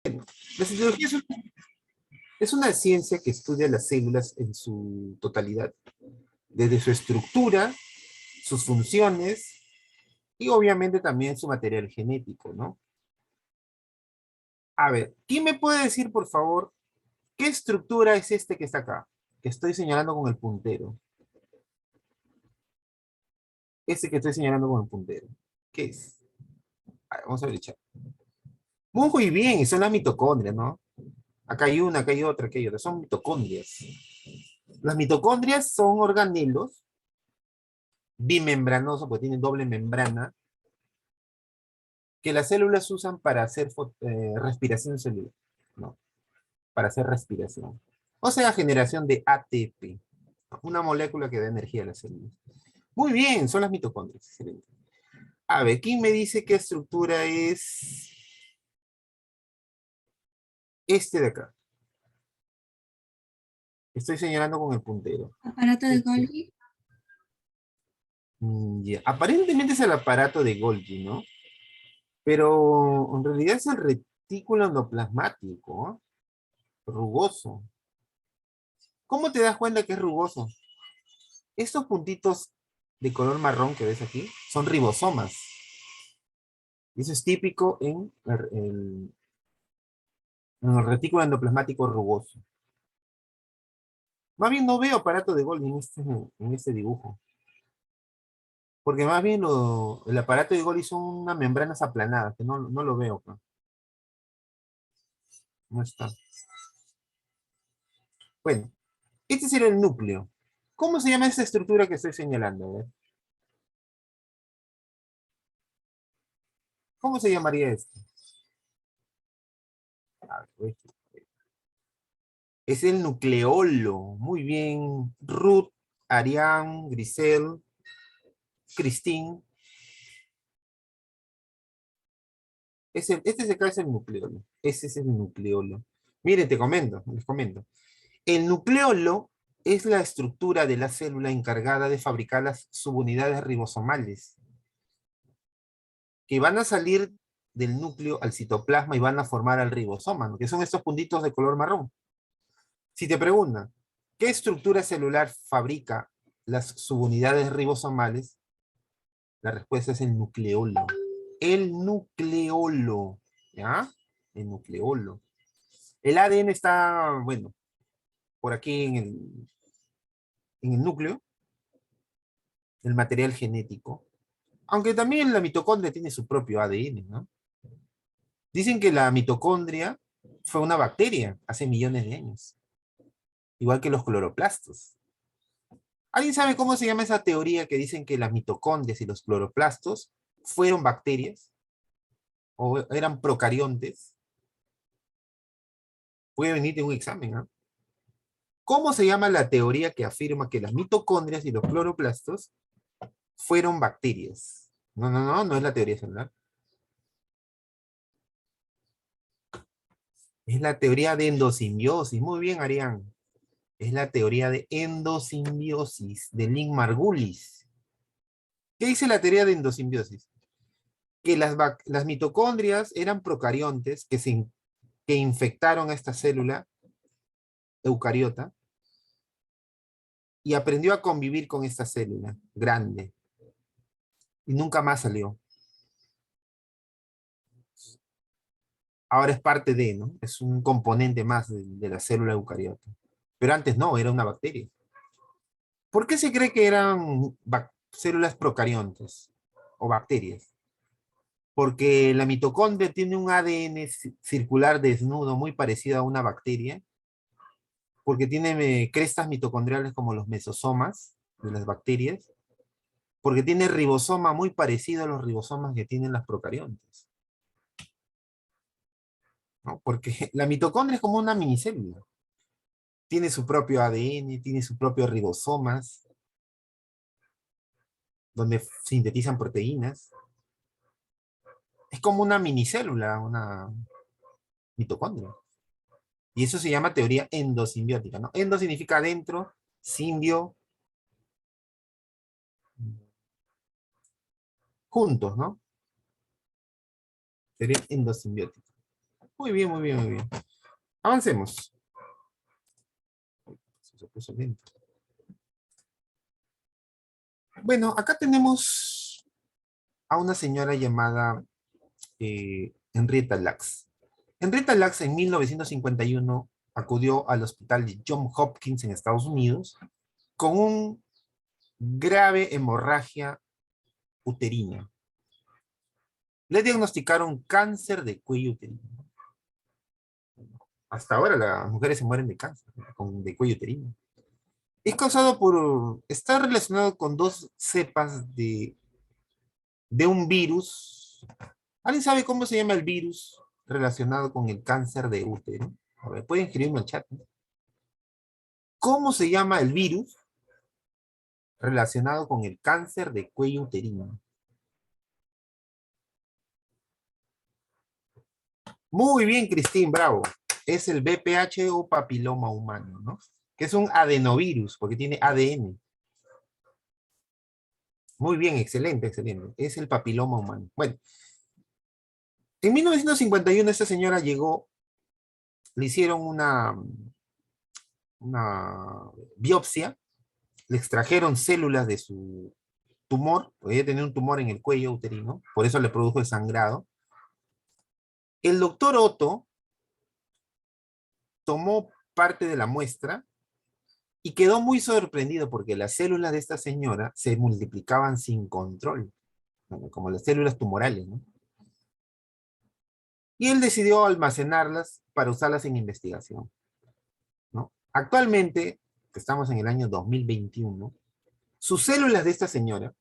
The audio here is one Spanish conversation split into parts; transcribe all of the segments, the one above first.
La citología es una ciencia que estudia las células en su totalidad, desde su estructura, sus funciones y obviamente también su material genético, ¿no? A ver, ¿quién me puede decir, por favor, qué estructura es este que está acá? Que estoy señalando con el puntero. Ese que estoy señalando con el puntero. ¿Qué es? A ver, vamos a ver el chat. Muy bien, son las mitocondrias, ¿no? Acá hay una, acá hay otra, acá hay otra. Son mitocondrias. Las mitocondrias son organelos bimembranosos, porque tienen doble membrana, que las células usan para hacer respiración celular, ¿no? Para hacer respiración. O sea, generación de ATP, una molécula que da energía a las células. Muy bien, son las mitocondrias. Excelente. A ver, ¿quién me dice qué estructura es este de acá? Estoy señalando con el puntero. Aparato de Golgi. Ya. Aparentemente es el aparato de Golgi, ¿no? Pero en realidad es el retículo endoplasmático, ¿no? Rugoso. ¿Cómo te das cuenta que es rugoso? Estos puntitos de color marrón que ves aquí son ribosomas. Y eso es típico en el retículo endoplasmático rugoso. Más bien no veo aparato de Golgi en este dibujo. Porque más bien el aparato de Golgi son unas membranas aplanadas, que no lo veo acá. No está. Bueno, este sería el núcleo. ¿Cómo se llama esta estructura que estoy señalando? A ver, ¿cómo se llamaría esto? A ver, es el nucleolo. Muy bien. Ruth, Ariane, Grisel, Christine. Este de acá es el nucleolo. Ese es el nucleolo. Miren, te comento, les comento. El nucleolo es la estructura de la célula encargada de fabricar las subunidades ribosomales, que van a salir del núcleo al citoplasma y van a formar al ribosoma, ¿no? Que son estos puntitos de color marrón. Si te preguntan, ¿qué estructura celular fabrica las subunidades ribosomales? La respuesta es el nucleolo. El nucleolo, ¿ya? El nucleolo. El ADN está, bueno, por aquí en el núcleo, el material genético. Aunque también la mitocondria tiene su propio ADN, ¿no? Dicen que la mitocondria fue una bacteria hace millones de años, igual que los cloroplastos. ¿Alguien sabe cómo se llama esa teoría que dicen que las mitocondrias y los cloroplastos fueron bacterias o eran procariontes? Puede venir de un examen, ¿no? ¿Cómo se llama la teoría que afirma que las mitocondrias y los cloroplastos fueron bacterias? No es la teoría celular. Es la teoría de endosimbiosis. Muy bien, Arián. Es la teoría de endosimbiosis de Lynn Margulis. ¿Qué dice la teoría de endosimbiosis? Que las mitocondrias eran procariontes que infectaron a esta célula eucariota y aprendió a convivir con esta célula grande y nunca más salió. Ahora es parte de, ¿no? Es un componente más de la célula eucariota. Pero antes no, era una bacteria. ¿Por qué se cree que eran células procariontes o bacterias? Porque la mitocondria tiene un ADN circular desnudo muy parecido a una bacteria, porque tiene crestas mitocondriales como los mesosomas de las bacterias, porque tiene ribosoma muy parecido a los ribosomas que tienen las procariontes, ¿no? Porque la mitocondria es como una minicélula. Tiene su propio ADN, tiene su propio ribosomas, donde sintetizan proteínas. Es como una minicélula, una mitocondria. Y eso se llama teoría endosimbiótica, ¿no? Endo significa adentro, simbio, juntos, ¿no? Teoría endosimbiótica. Muy bien, muy bien, muy bien. Avancemos. Se puso lento. Bueno, acá tenemos a una señora llamada Henrietta Lacks. Henrietta Lacks en 1951 acudió al hospital de Johns Hopkins en Estados Unidos con un grave hemorragia uterina. Le diagnosticaron cáncer de cuello uterino. Hasta ahora las mujeres se mueren de cáncer, ¿no? De cuello uterino. Es causado por, está relacionado con dos cepas de un virus. ¿Alguien sabe cómo se llama el virus relacionado con el cáncer de útero? A ver, pueden escribirme al chat, ¿no? ¿Cómo se llama el virus relacionado con el cáncer de cuello uterino? Muy bien, Cristín, bravo. Es el VPH o papiloma humano, ¿no? Que es un adenovirus, porque tiene ADN. Muy bien, excelente, excelente. Es el papiloma humano. Bueno, en 1951 esta señora llegó, le hicieron una biopsia, le extrajeron células de su tumor, podía tener un tumor en el cuello uterino, por eso le produjo el sangrado. El doctor Otto tomó parte de la muestra y quedó muy sorprendido porque las células de esta señora se multiplicaban sin control, como las células tumorales, ¿no? Y él decidió almacenarlas para usarlas en investigación, ¿no? Actualmente, estamos en el año 2021, sus células de esta señora,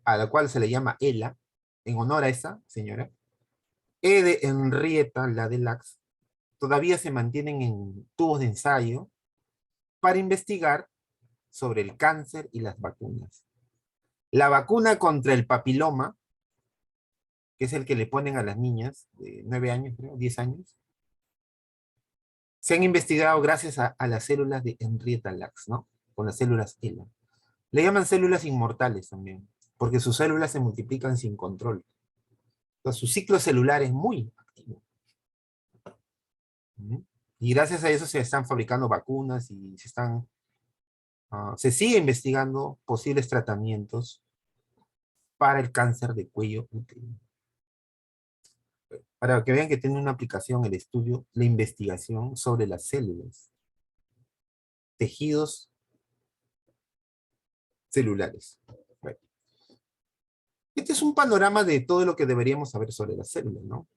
a la cual se le llama ELA, en honor a esa señora, E de Henrietta, la de Lacks, todavía se mantienen en tubos de ensayo para investigar sobre el cáncer y las vacunas. La vacuna contra el papiloma, que es el que le ponen a las niñas de 9 años, creo, 10 años, se han investigado gracias a las células de Henrietta Lacks, ¿no? Con las células ELA. Le llaman células inmortales también, porque sus células se multiplican sin control. Entonces, su ciclo celular es muy activo. ¿Mm? Y gracias a eso se están fabricando vacunas y se sigue investigando posibles tratamientos para el cáncer de cuello uterino. Para que vean que tiene una aplicación el estudio, la investigación sobre las células, tejidos celulares. Bueno, este es un panorama de todo lo que deberíamos saber sobre las células, ¿no?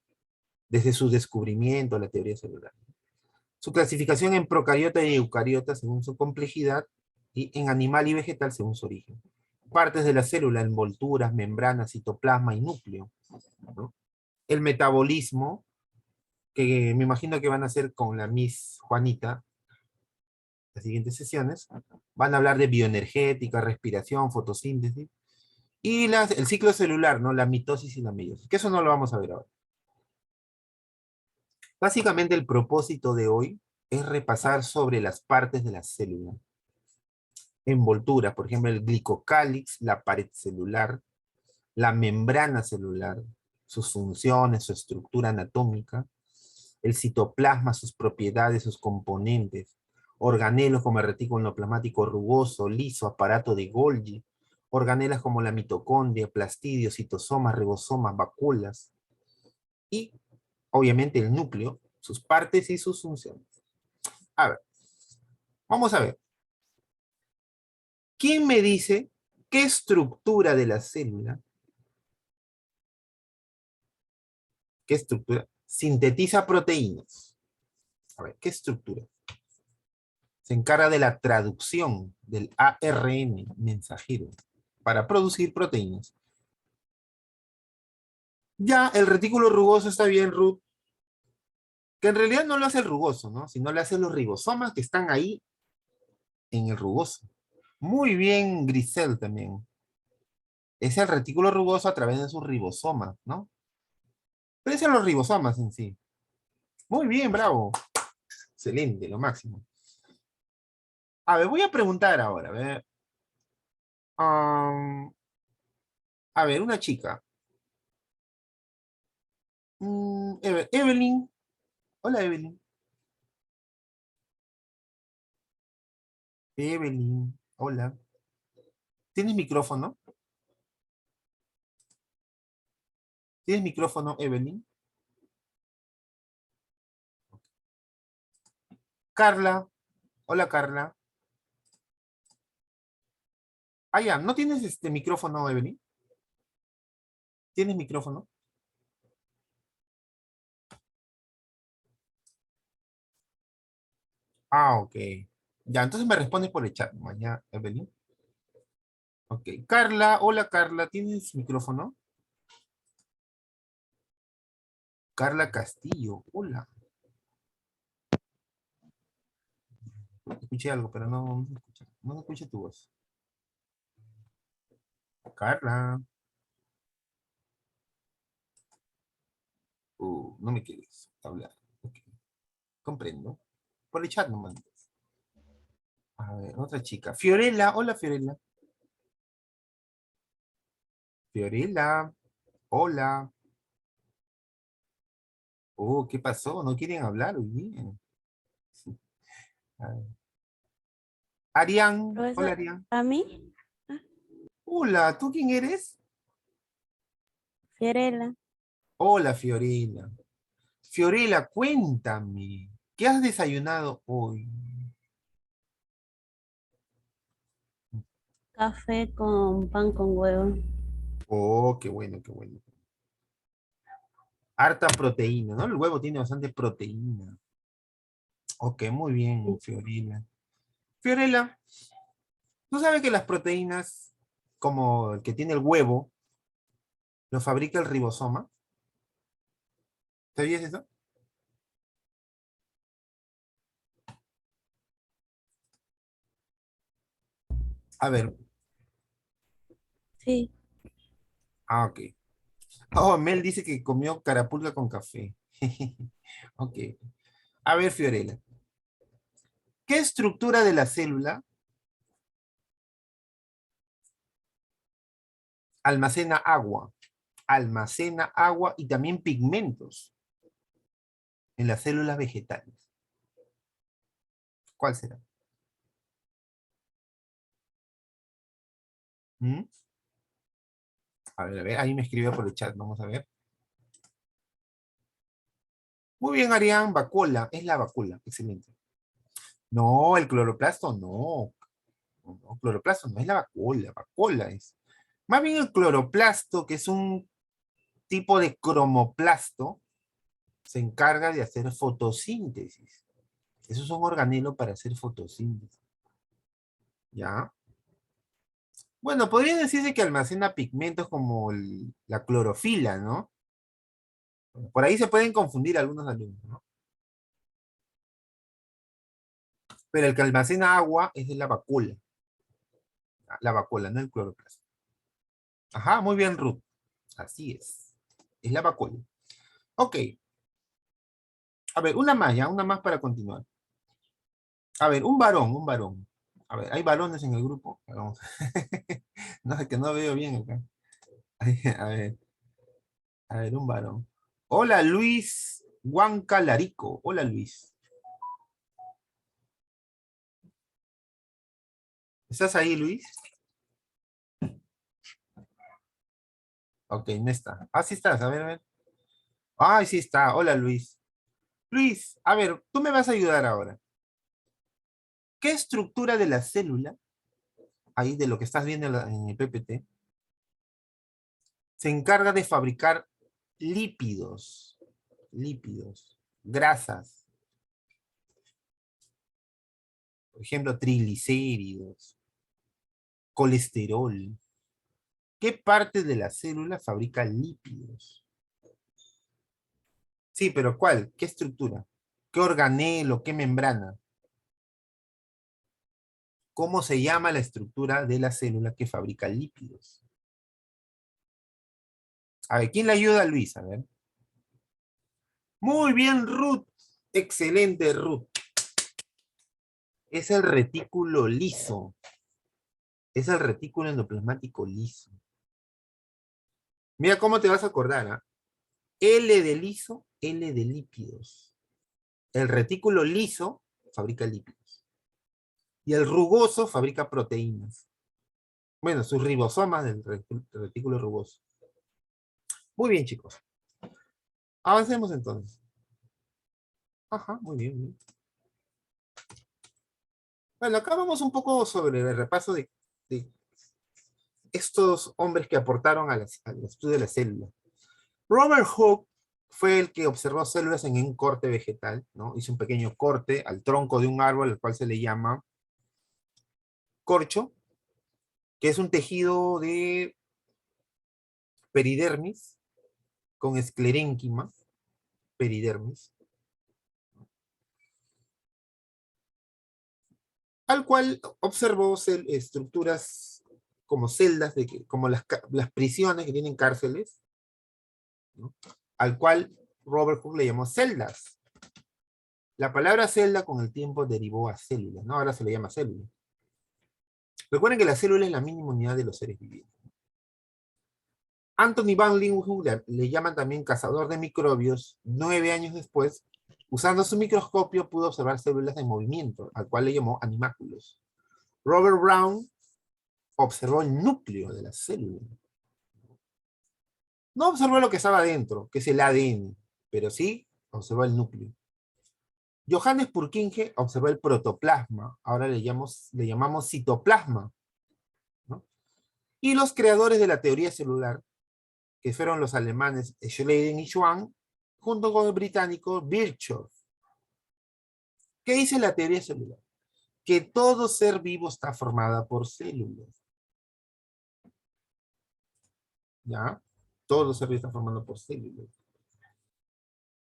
Desde su descubrimiento, la teoría celular. Su clasificación en procariota y eucariota según su complejidad y en animal y vegetal según su origen. Partes de la célula, envolturas, membranas, citoplasma y núcleo, ¿no? El metabolismo, que me imagino que van a hacer con la Miss Juanita, las siguientes sesiones, van a hablar de bioenergética, respiración, fotosíntesis, y el ciclo celular, ¿no? La mitosis y la meiosis, que eso no lo vamos a ver ahora. Básicamente el propósito de hoy es repasar sobre las partes de la célula. Envoltura, por ejemplo, el glicocálix, la pared celular, la membrana celular, sus funciones, su estructura anatómica, el citoplasma, sus propiedades, sus componentes, organelos como el retículo endoplasmático rugoso, liso, aparato de Golgi, organelas como la mitocondria, plastidios, citosomas, ribosomas, vacuolas, y obviamente el núcleo, sus partes y sus funciones. A ver, vamos a ver. ¿Quién me dice qué estructura de la célula, qué estructura, sintetiza proteínas? A ver, ¿qué estructura? Se encarga de la traducción del ARN mensajero para producir proteínas. Ya el retículo rugoso está bien, Ruth, que en realidad no lo hace el rugoso, ¿no? Sino lo hacen los ribosomas que están ahí en el rugoso. Muy bien, Grisel también. Es el retículo rugoso a través de sus ribosomas, ¿no? Pero es en los ribosomas en sí. Muy bien, bravo. Excelente, lo máximo. A ver, voy a preguntar ahora. A ver, um, a ver una chica. Evelyn Hola, Evelyn. Evelyn, hola. ¿Tienes micrófono? ¿Tienes micrófono, Evelyn? Carla, hola, Carla. Ah, ya, ¿no tienes este micrófono, Evelyn? ¿Tienes micrófono? Ah, ok. Ya, entonces me respondes por el chat, mañana, Evelyn. Ok. Carla, hola, Carla, ¿tienes micrófono? Carla Castillo, hola. Escuché algo, pero no se escucha tu voz. Carla, no me quieres hablar. Ok, comprendo. Por el chat nomás. A ver, otra chica. Fiorella, hola, Fiorella. Fiorella, hola. Oh, ¿qué pasó? ¿No quieren hablar hoy día? A ver. Arián, hola, Profesor, Arián. ¿a mí? Ah, Hola, ¿tú quién eres? Fiorella, Hola, Fiorella. Fiorella, cuéntame, ¿qué has desayunado hoy? café con pan con huevo. Oh, qué bueno, qué bueno. Harta proteína, ¿no? El huevo tiene bastante proteína. Ok, muy bien, Fiorella. Fiorella, ¿tú sabes que las proteínas, como el que tiene el huevo, lo fabrica el ribosoma? ¿Sabías eso? A ver, Sí, ok. Oh, Mel dice que comió carapulga con café. Ok. A ver, Fiorella, ¿qué estructura de la célula almacena agua? Almacena agua y también pigmentos en las células vegetales. ¿Cuál será? ¿Mm? A ver, ahí me escribió por el chat, vamos a ver. Muy bien, Arián, vacuola, es la vacuola, excelente. No, el cloroplasto no. No, cloroplasto no es la vacuola es. Más bien el cloroplasto, que es un tipo de cromoplasto, se encarga de hacer fotosíntesis. Esos son organelos para hacer fotosíntesis. ¿Ya? Bueno, podría decirse que almacena pigmentos como la clorofila, ¿no? Por ahí se pueden confundir algunos alumnos, ¿no? Pero el que almacena agua es de la vacuola, no el cloroplasto. Ajá, muy bien, Ruth. Así es la vacuola. Ok, a ver, una más ya, una más para continuar. A ver, un varón. A ver, ¿hay varones en el grupo? Vamos. No, es que no veo bien acá. A ver, un varón. Hola, Luis Huancalarico. Hola, Luis. ¿Estás ahí, Luis? Ok, no está. Ah, sí estás, a ver, a ver. Ay, sí está. Hola, Luis. Luis, a ver, tú me vas a ayudar ahora. ¿Qué estructura de la célula, ahí de lo que estás viendo en el PPT, se encarga de fabricar lípidos? Lípidos, grasas, por ejemplo, triglicéridos, colesterol. ¿Qué parte de la célula fabrica lípidos? Sí, pero ¿cuál? ¿Qué estructura? ¿Qué organelo? ¿Qué membrana? ¿Cómo se llama la estructura de la célula que fabrica lípidos? A ver, ¿quién le ayuda a Luis? A ver. Muy bien, Ruth. Excelente, Ruth. Es el retículo liso. Es el retículo endoplasmático liso. Mira cómo te vas a acordar, ¿ah? L de liso, L de lípidos. El retículo liso fabrica lípidos. Y el rugoso fabrica proteínas. Bueno, sus ribosomas del retículo rugoso. Muy bien, chicos. Avancemos entonces. Ajá, muy bien, muy bien. Bueno, acá vamos un poco sobre el repaso de estos hombres que aportaron al estudio de la célula. Robert Hooke fue el que observó células en un corte vegetal, ¿no? Hizo un pequeño corte al tronco de un árbol, al cual se le llama corcho, que es un tejido de peridermis con esclerénquima, peridermis, al cual observó estructuras como celdas, como las prisiones que tienen cárceles, ¿no? Al cual Robert Hooke le llamó celdas. La palabra celda con el tiempo derivó a célula, ¿no? Ahora se le llama célula. Recuerden que la célula es la mínima unidad de los seres vivientes. Anthony van Leeuwenhoek le llaman también cazador de microbios. 9 años después, usando su microscopio, pudo observar células en movimiento, al cual le llamó animáculos. Robert Brown observó el núcleo de la célula. No observó lo que estaba dentro, que es el ADN, pero sí observó el núcleo. Johannes Purkinje observó el protoplasma, ahora le llamamos citoplasma, ¿no? Y los creadores de la teoría celular, que fueron los alemanes Schleiden y Schwann, junto con el británico Virchow. ¿Qué dice la teoría celular? Que todo ser vivo está formado por células. ¿Ya? Todo ser vivo está formado por células.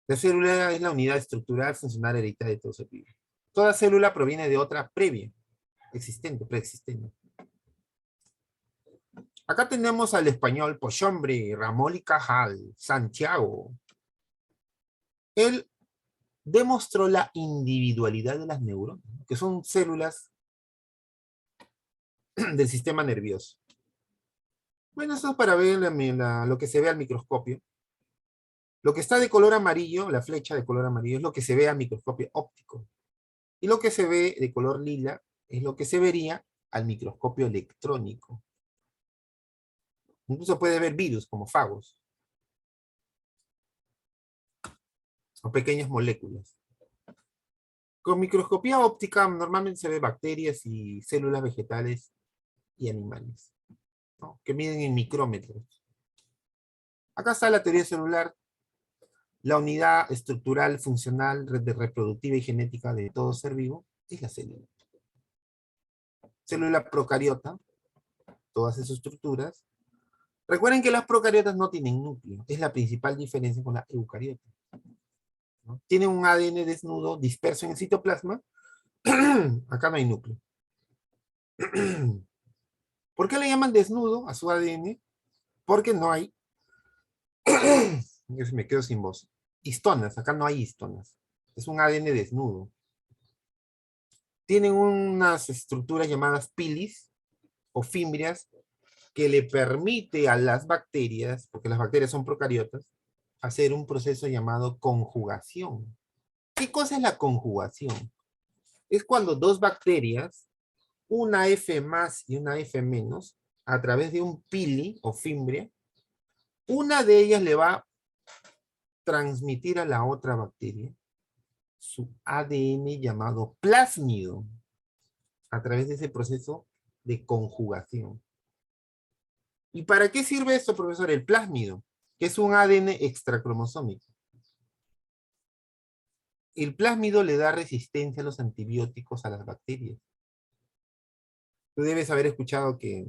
La célula es la unidad estructural, funcional, hereditaria de todo ser vivo. Toda célula proviene de otra previa, existente, preexistente. Acá tenemos al español Pochombre, Ramón y Cajal, Santiago. Él demostró la individualidad de las neuronas, que son células del sistema nervioso. Bueno, eso es para ver lo que se ve al microscopio. Lo que está de color amarillo, la flecha de color amarillo, es lo que se ve al microscopio óptico. Y lo que se ve de color lila es lo que se vería al microscopio electrónico. Incluso puede ver virus como fagos o pequeñas moléculas. Con microscopía óptica normalmente se ve bacterias y células vegetales y animales, ¿no? Que miden en micrómetros. Acá está la teoría celular, la unidad estructural, funcional, reproductiva y genética de todo ser vivo es la célula. Célula procariota, todas esas estructuras. Recuerden que las procariotas no tienen núcleo, es la principal diferencia con la eucariota, ¿no? Tienen un ADN desnudo, disperso en el citoplasma. Acá no hay núcleo. ¿Por qué le llaman desnudo a su ADN? Porque no hay, yo me quedo sin voz, histonas, acá no hay histonas. Es un ADN desnudo. Tienen unas estructuras llamadas pilis o fimbrias que le permite a las bacterias, porque las bacterias son procariotas, hacer un proceso llamado conjugación. ¿Qué cosa es la conjugación? Es cuando dos bacterias, una F más y una F menos, a través de un pili o fimbria, una de ellas le va a transmitir a la otra bacteria su ADN llamado plásmido, a través de ese proceso de conjugación. ¿Y para qué sirve esto, profesor? El plásmido, que es un ADN extracromosómico. El plásmido le da resistencia a los antibióticos a las bacterias. Tú debes haber escuchado que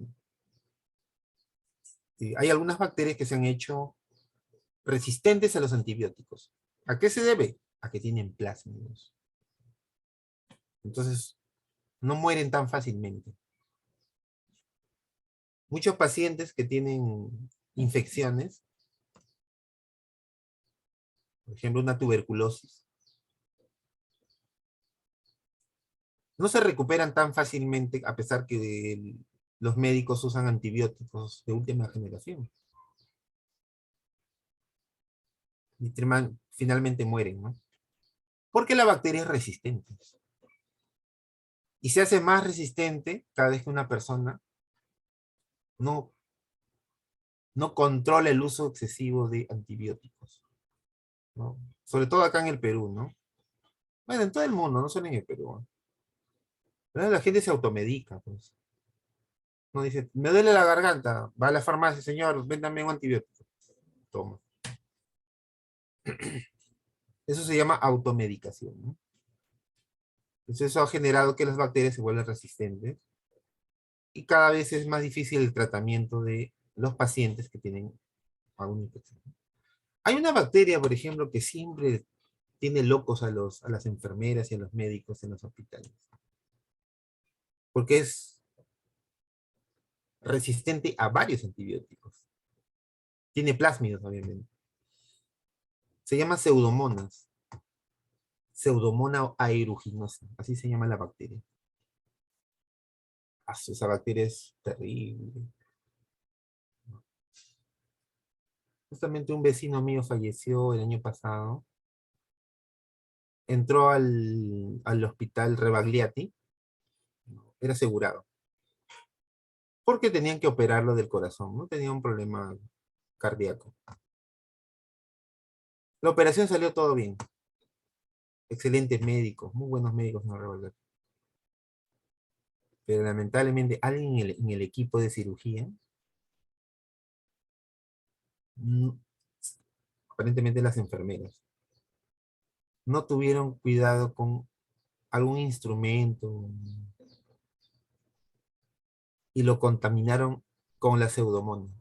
hay algunas bacterias que se han hecho resistentes a los antibióticos. ¿A qué se debe? A que tienen plásmidos. Entonces, no mueren tan fácilmente. Muchos pacientes que tienen infecciones, por ejemplo, una tuberculosis, no se recuperan tan fácilmente a pesar que los médicos usan antibióticos de última generación. Y finalmente mueren, ¿no? Porque la bacteria es resistente. Y se hace más resistente cada vez que una persona no, no controla el uso excesivo de antibióticos, ¿no? Sobre todo acá en el Perú, ¿no? Bueno, en todo el mundo, no solo en el Perú, ¿no? Pero la gente se automedica, pues. No dice, me duele la garganta, va a la farmacia, señor, véndame un antibiótico. Toma. Eso se llama automedicación, ¿no? Entonces eso ha generado que las bacterias se vuelvan resistentes y cada vez es más difícil el tratamiento de los pacientes que tienen alguna infección. Hay una bacteria, por ejemplo, que siempre tiene locos a las enfermeras y a los médicos en los hospitales. Porque es resistente a varios antibióticos. Tiene plásmidos, obviamente. Se llama Pseudomonas. Pseudomona aeruginosa. Así se llama la bacteria. Esa bacteria es terrible. Justamente un vecino mío falleció el año pasado. Entró al hospital Rebagliati. Era asegurado. Porque tenían que operarlo del corazón, ¿no? Tenía un problema cardíaco. La operación salió todo bien. Excelentes médicos, muy buenos médicos en Rebagliati. Pero lamentablemente alguien en el equipo de cirugía, mm, aparentemente las enfermeras, no tuvieron cuidado con algún instrumento y lo contaminaron con la pseudomonas.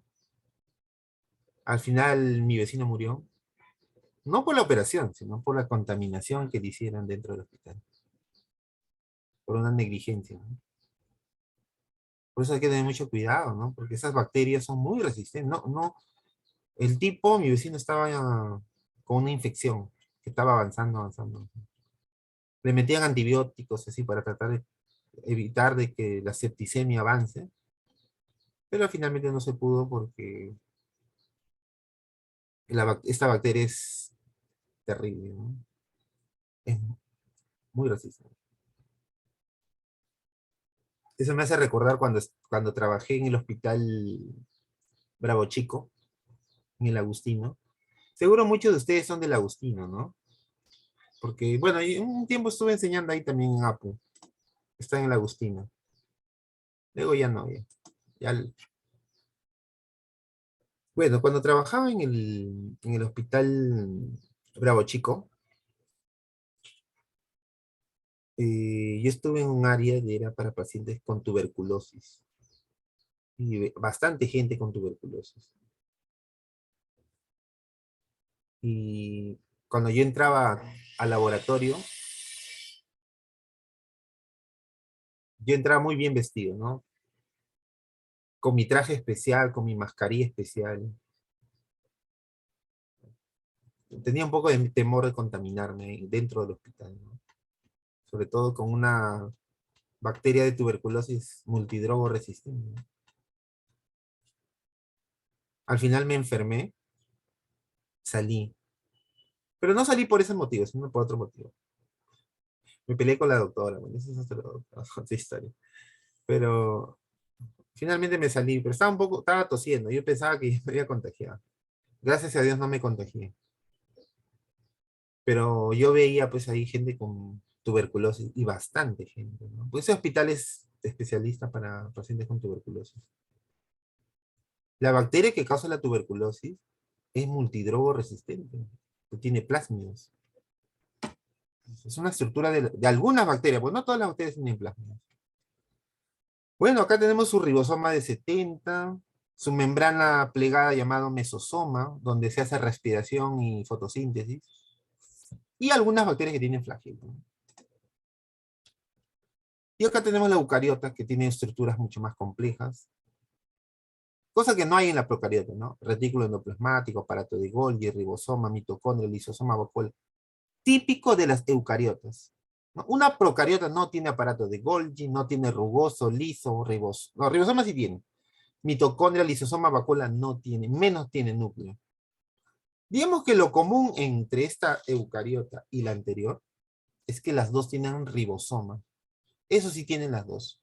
Al final mi vecino murió, no por la operación, sino por la contaminación que le hicieron dentro del hospital, por una negligencia, ¿no? Por eso hay que tener mucho cuidado, ¿no? Porque esas bacterias son muy resistentes. El tipo, mi vecino estaba con una infección que estaba avanzando, avanzando. Le metían antibióticos así para tratar de evitar de que la septicemia avance, pero finalmente no se pudo porque esta bacteria es terrible, ¿no? Es muy resistente. Eso me hace recordar cuando trabajé en el hospital Bravo Chico, en el Agustino. Seguro muchos de ustedes son del Agustino, ¿no? Porque, bueno, un tiempo estuve enseñando ahí también en APU. Está en el Agustino. Luego ya no, ya. Ya. Bueno, cuando trabajaba en el hospital Bravo Chico, yo estuve en un área que era para pacientes con tuberculosis. Y bastante gente con tuberculosis. Y cuando yo entraba al laboratorio, yo entraba muy bien vestido, ¿no? Con mi traje especial, con mi mascarilla especial. Tenía un poco de temor de contaminarme dentro del hospital, ¿no? Sobre todo con una bacteria de tuberculosis multidrogo resistente, ¿no? Al final me enfermé, salí. Pero no salí por ese motivo, sino por otro motivo. Me peleé con la doctora, bueno, esa es otra historia. Pero finalmente me salí, pero estaba tosiendo. Yo pensaba que me había contagiado. Gracias a Dios no me contagié. Pero yo veía pues ahí gente con tuberculosis y bastante gente, ¿no? Pues ese hospital es especialista para pacientes con tuberculosis. La bacteria que causa la tuberculosis es multidrogo resistente, que tiene plásmidos. Es una estructura de algunas bacterias, pues no todas las bacterias tienen plásmidos. Bueno, acá tenemos su ribosoma de 70, su membrana plegada llamado mesosoma, donde se hace respiración y fotosíntesis, y algunas bacterias que tienen flagelo. Y acá tenemos la eucariota, que tiene estructuras mucho más complejas, cosa que no hay en la procariota, ¿no? Retículo endoplasmático, aparato de Golgi, ribosoma, mitocondria, lisosoma, vacuola. Típico de las eucariotas, ¿no? Una procariota no tiene aparato de Golgi, no tiene rugoso, liso, ribosoma. No, ribosoma sí tiene. Mitocondria, lisosoma, vacuola no tiene, menos tiene núcleo. Digamos que lo común entre esta eucariota y la anterior es que las dos tienen ribosoma. Eso sí tienen las dos.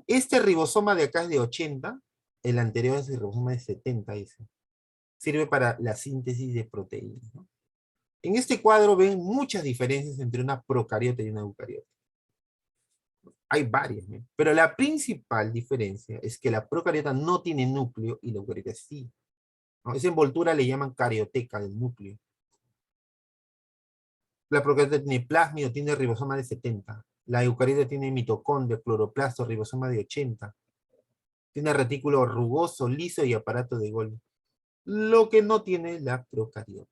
Este ribosoma de acá es de 80, el anterior es el ribosoma de 70, dice. Sirve para la síntesis de proteínas, ¿no? En este cuadro ven muchas diferencias entre una procariota y una eucariota. Hay varias, ¿no? Pero la principal diferencia es que la procariota no tiene núcleo y la eucariota sí, ¿no? Esa envoltura le llaman carioteca del núcleo. La procariota tiene plásmido, tiene ribosoma de 70. La eucariota tiene mitocondria, cloroplasto, ribosoma de 80. Tiene retículo rugoso, liso y aparato de Golgi. Lo que no tiene la procariota.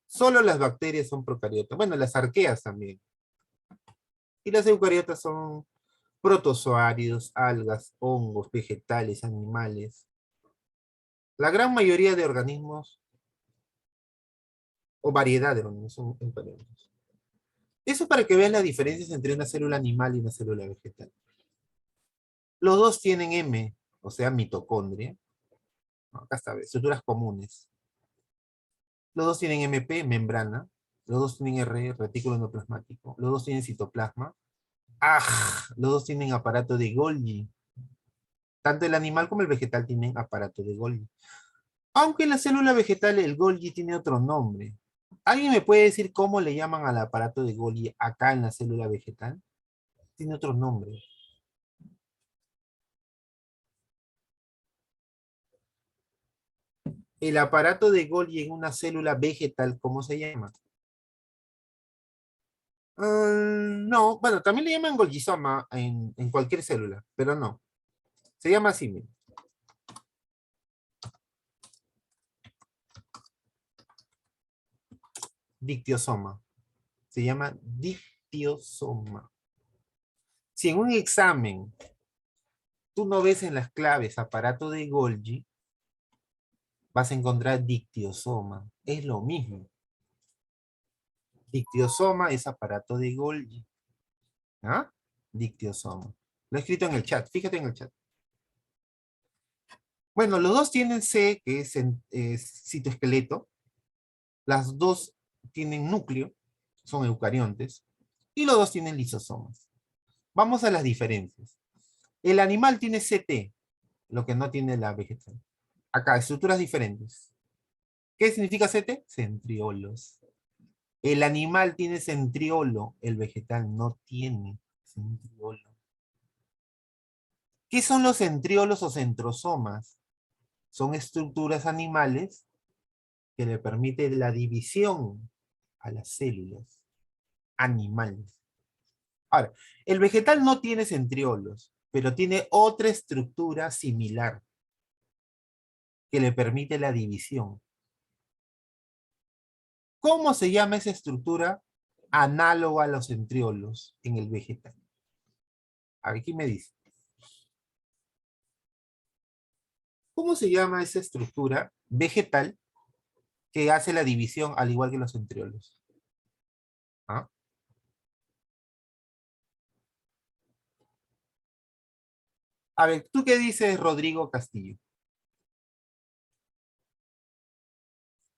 Solo las bacterias son procariotas. Bueno, las arqueas también. Y las eucariotas son protozoarios, algas, hongos, vegetales, animales. La gran mayoría de organismos, o variedad de organismos, son eucariotas. Eso para que vean las diferencias entre una célula animal y una célula vegetal. Los dos tienen M, o sea, mitocondria. No, acá está, estructuras comunes. Los dos tienen MP, membrana. Los dos tienen R, retículo endoplasmático. Los dos tienen citoplasma. ¡Ah! Los dos tienen aparato de Golgi. Tanto el animal como el vegetal tienen aparato de Golgi. Aunque en la célula vegetal el Golgi tiene otro nombre. ¿Alguien me puede decir cómo le llaman al aparato de Golgi acá en la célula vegetal? Tiene otro nombre. El aparato de Golgi en una célula vegetal, ¿cómo se llama? No, bueno, también le llaman Golgisoma en cualquier célula, pero no. Se llama así, mira. Dictiosoma. Se llama dictiosoma. Si en un examen tú no ves en las claves aparato de Golgi, vas a encontrar dictiosoma. Es lo mismo. Dictiosoma es aparato de Golgi. ¿Ah? Dictiosoma. Lo he escrito en el chat. Fíjate en el chat. Bueno, los dos tienen C, que es citoesqueleto. Las dos tienen núcleo, son eucariontes. Y los dos tienen lisosomas. Vamos a las diferencias. El animal tiene CT, lo que no tiene la vegetal. Acá, estructuras diferentes. ¿Qué significa CT? Centriolos. El animal tiene centriolo, el vegetal no tiene centriolo. ¿Qué son los centriolos o centrosomas? Son estructuras animales que le permiten la división a las células animales. Ahora, el vegetal no tiene centriolos, pero tiene otra estructura similar que le permite la división. ¿Cómo se llama esa estructura análoga a los centriolos en el vegetal? A ver, ¿quién me dice? ¿Cómo se llama esa estructura vegetal que hace la división al igual que los centriolos? ¿Ah? A ver, ¿tú qué dices, Rodrigo Castillo?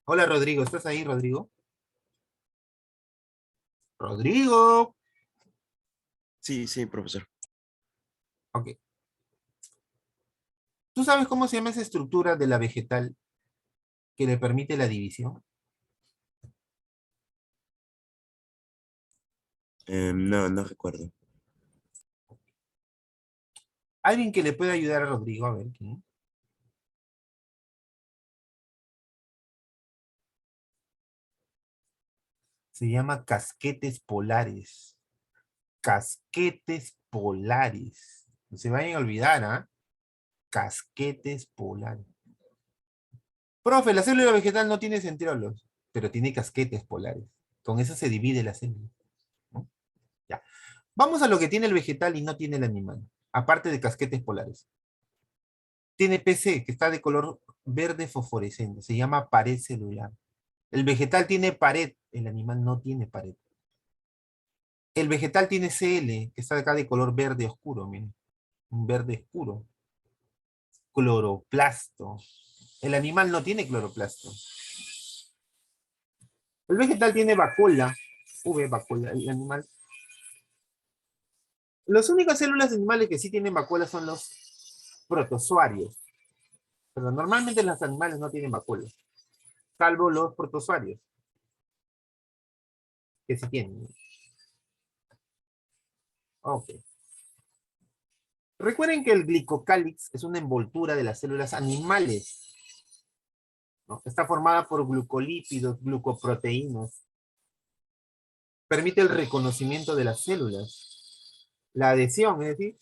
Hola, Rodrigo, ¿estás ahí, Rodrigo? Rodrigo. Sí, sí, profesor. Ok. ¿Tú sabes cómo se llama esa estructura de la vegetal que le permite la división? No, no recuerdo. ¿Alguien que le pueda ayudar a Rodrigo? A ver, ¿quién? Se llama casquetes polares. Casquetes polares. No se vayan a olvidar, ¿ah? Casquetes polares. Profe, la célula vegetal no tiene centriolos, pero tiene casquetes polares. Con eso se divide la célula, ¿no? Ya. Vamos a lo que tiene el vegetal y no tiene el animal, aparte de casquetes polares. Tiene PC, que está de color verde fosforescente, se llama pared celular. El vegetal tiene pared, el animal no tiene pared. El vegetal tiene CL, que está acá de color verde oscuro, miren, un verde oscuro. Cloroplasto. El animal no tiene cloroplasto. El vegetal tiene vacuola. Vacuola, el animal. Las únicas células animales que sí tienen vacuola son los protozoarios. Pero normalmente los animales no tienen vacuola. Salvo los protozoarios. Que sí tienen. Ok. Recuerden que el glicocálix es una envoltura de las células animales, ¿no? Está formada por glucolípidos, glucoproteínas. Permite el reconocimiento de las células. La adhesión, es decir,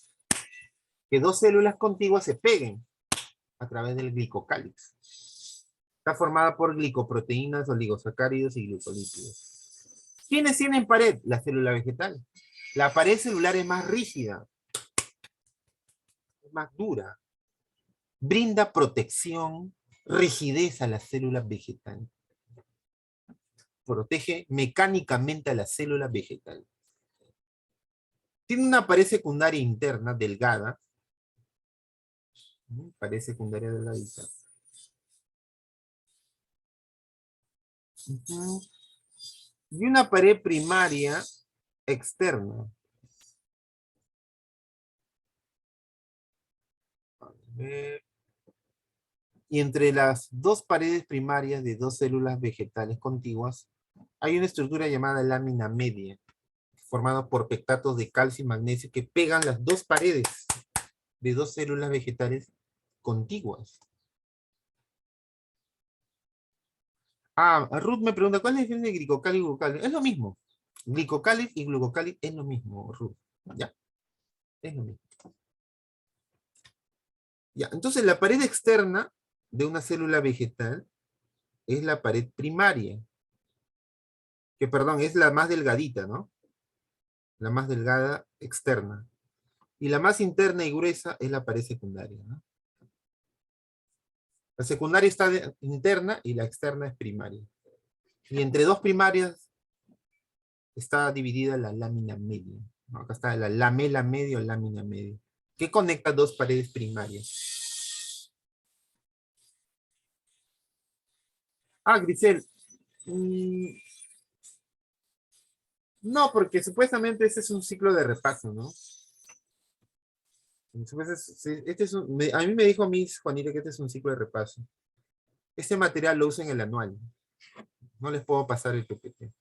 que dos células contiguas se peguen a través del glicocálix. Está formada por glicoproteínas, oligosacáridos y glucolípidos. ¿Quiénes tienen pared? La célula vegetal. La pared celular es más rígida, es más dura. Brinda protección, rigidez a la célula vegetal. Protege mecánicamente a la célula vegetal. Tiene una pared secundaria interna delgada. Pared secundaria delgadita. Y una pared primaria externa. Y entre las dos paredes primarias de dos células vegetales contiguas, hay una estructura llamada lámina media, formada por pectatos de calcio y magnesio que pegan las dos paredes de dos células vegetales contiguas. Ruth me pregunta, ¿cuál es la diferencia de glicocáliz y glucocáliz? Es lo mismo. Glicocáliz y glucocáliz es lo mismo, Ruth. Ya, es lo mismo. Ya, entonces la pared externa de una célula vegetal es la pared primaria. Que, perdón, es la más delgadita, ¿no? La más delgada externa. Y la más interna y gruesa es la pared secundaria, ¿no? La secundaria está interna y la externa es primaria. Y entre dos primarias está dividida la lámina media, ¿no? Acá está la lamela media o lámina media, que conecta dos paredes primarias. Grisel. No, porque supuestamente ese es un ciclo de repaso, ¿no? Este es a mí me dijo Miss Juanita que este es un ciclo de repaso. Este material lo uso en el anual. No les puedo pasar el PPT.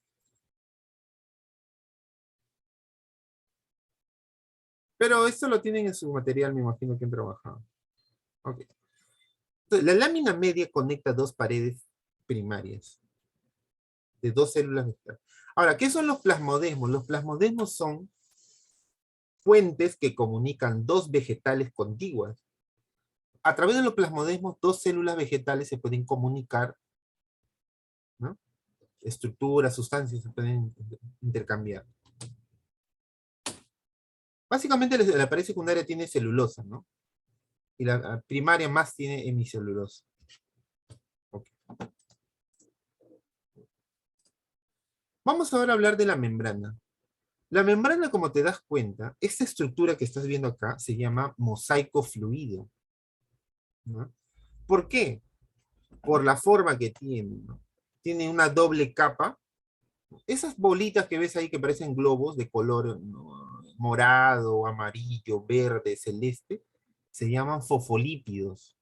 Pero esto lo tienen en su material, me imagino que han trabajado. Ok. Entonces, la lámina media conecta dos paredes primarias de dos células vegetales. Ahora, ¿qué son los plasmodesmos? Los plasmodesmos son puentes que comunican dos vegetales contiguas. A través de los plasmodesmos, dos células vegetales se pueden comunicar, ¿no? Estructuras, sustancias se pueden intercambiar. Básicamente la pared secundaria tiene celulosa, ¿no? Y la primaria más tiene hemicelulosa. Okay. Vamos ahora a hablar de la membrana. La membrana, como te das cuenta, esta estructura que estás viendo acá se llama mosaico fluido, ¿no? ¿Por qué? Por la forma que tiene, ¿no? Tiene una doble capa. Esas bolitas que ves ahí que parecen globos de color, ¿no?, morado, amarillo, verde, celeste, se llaman fosfolípidos.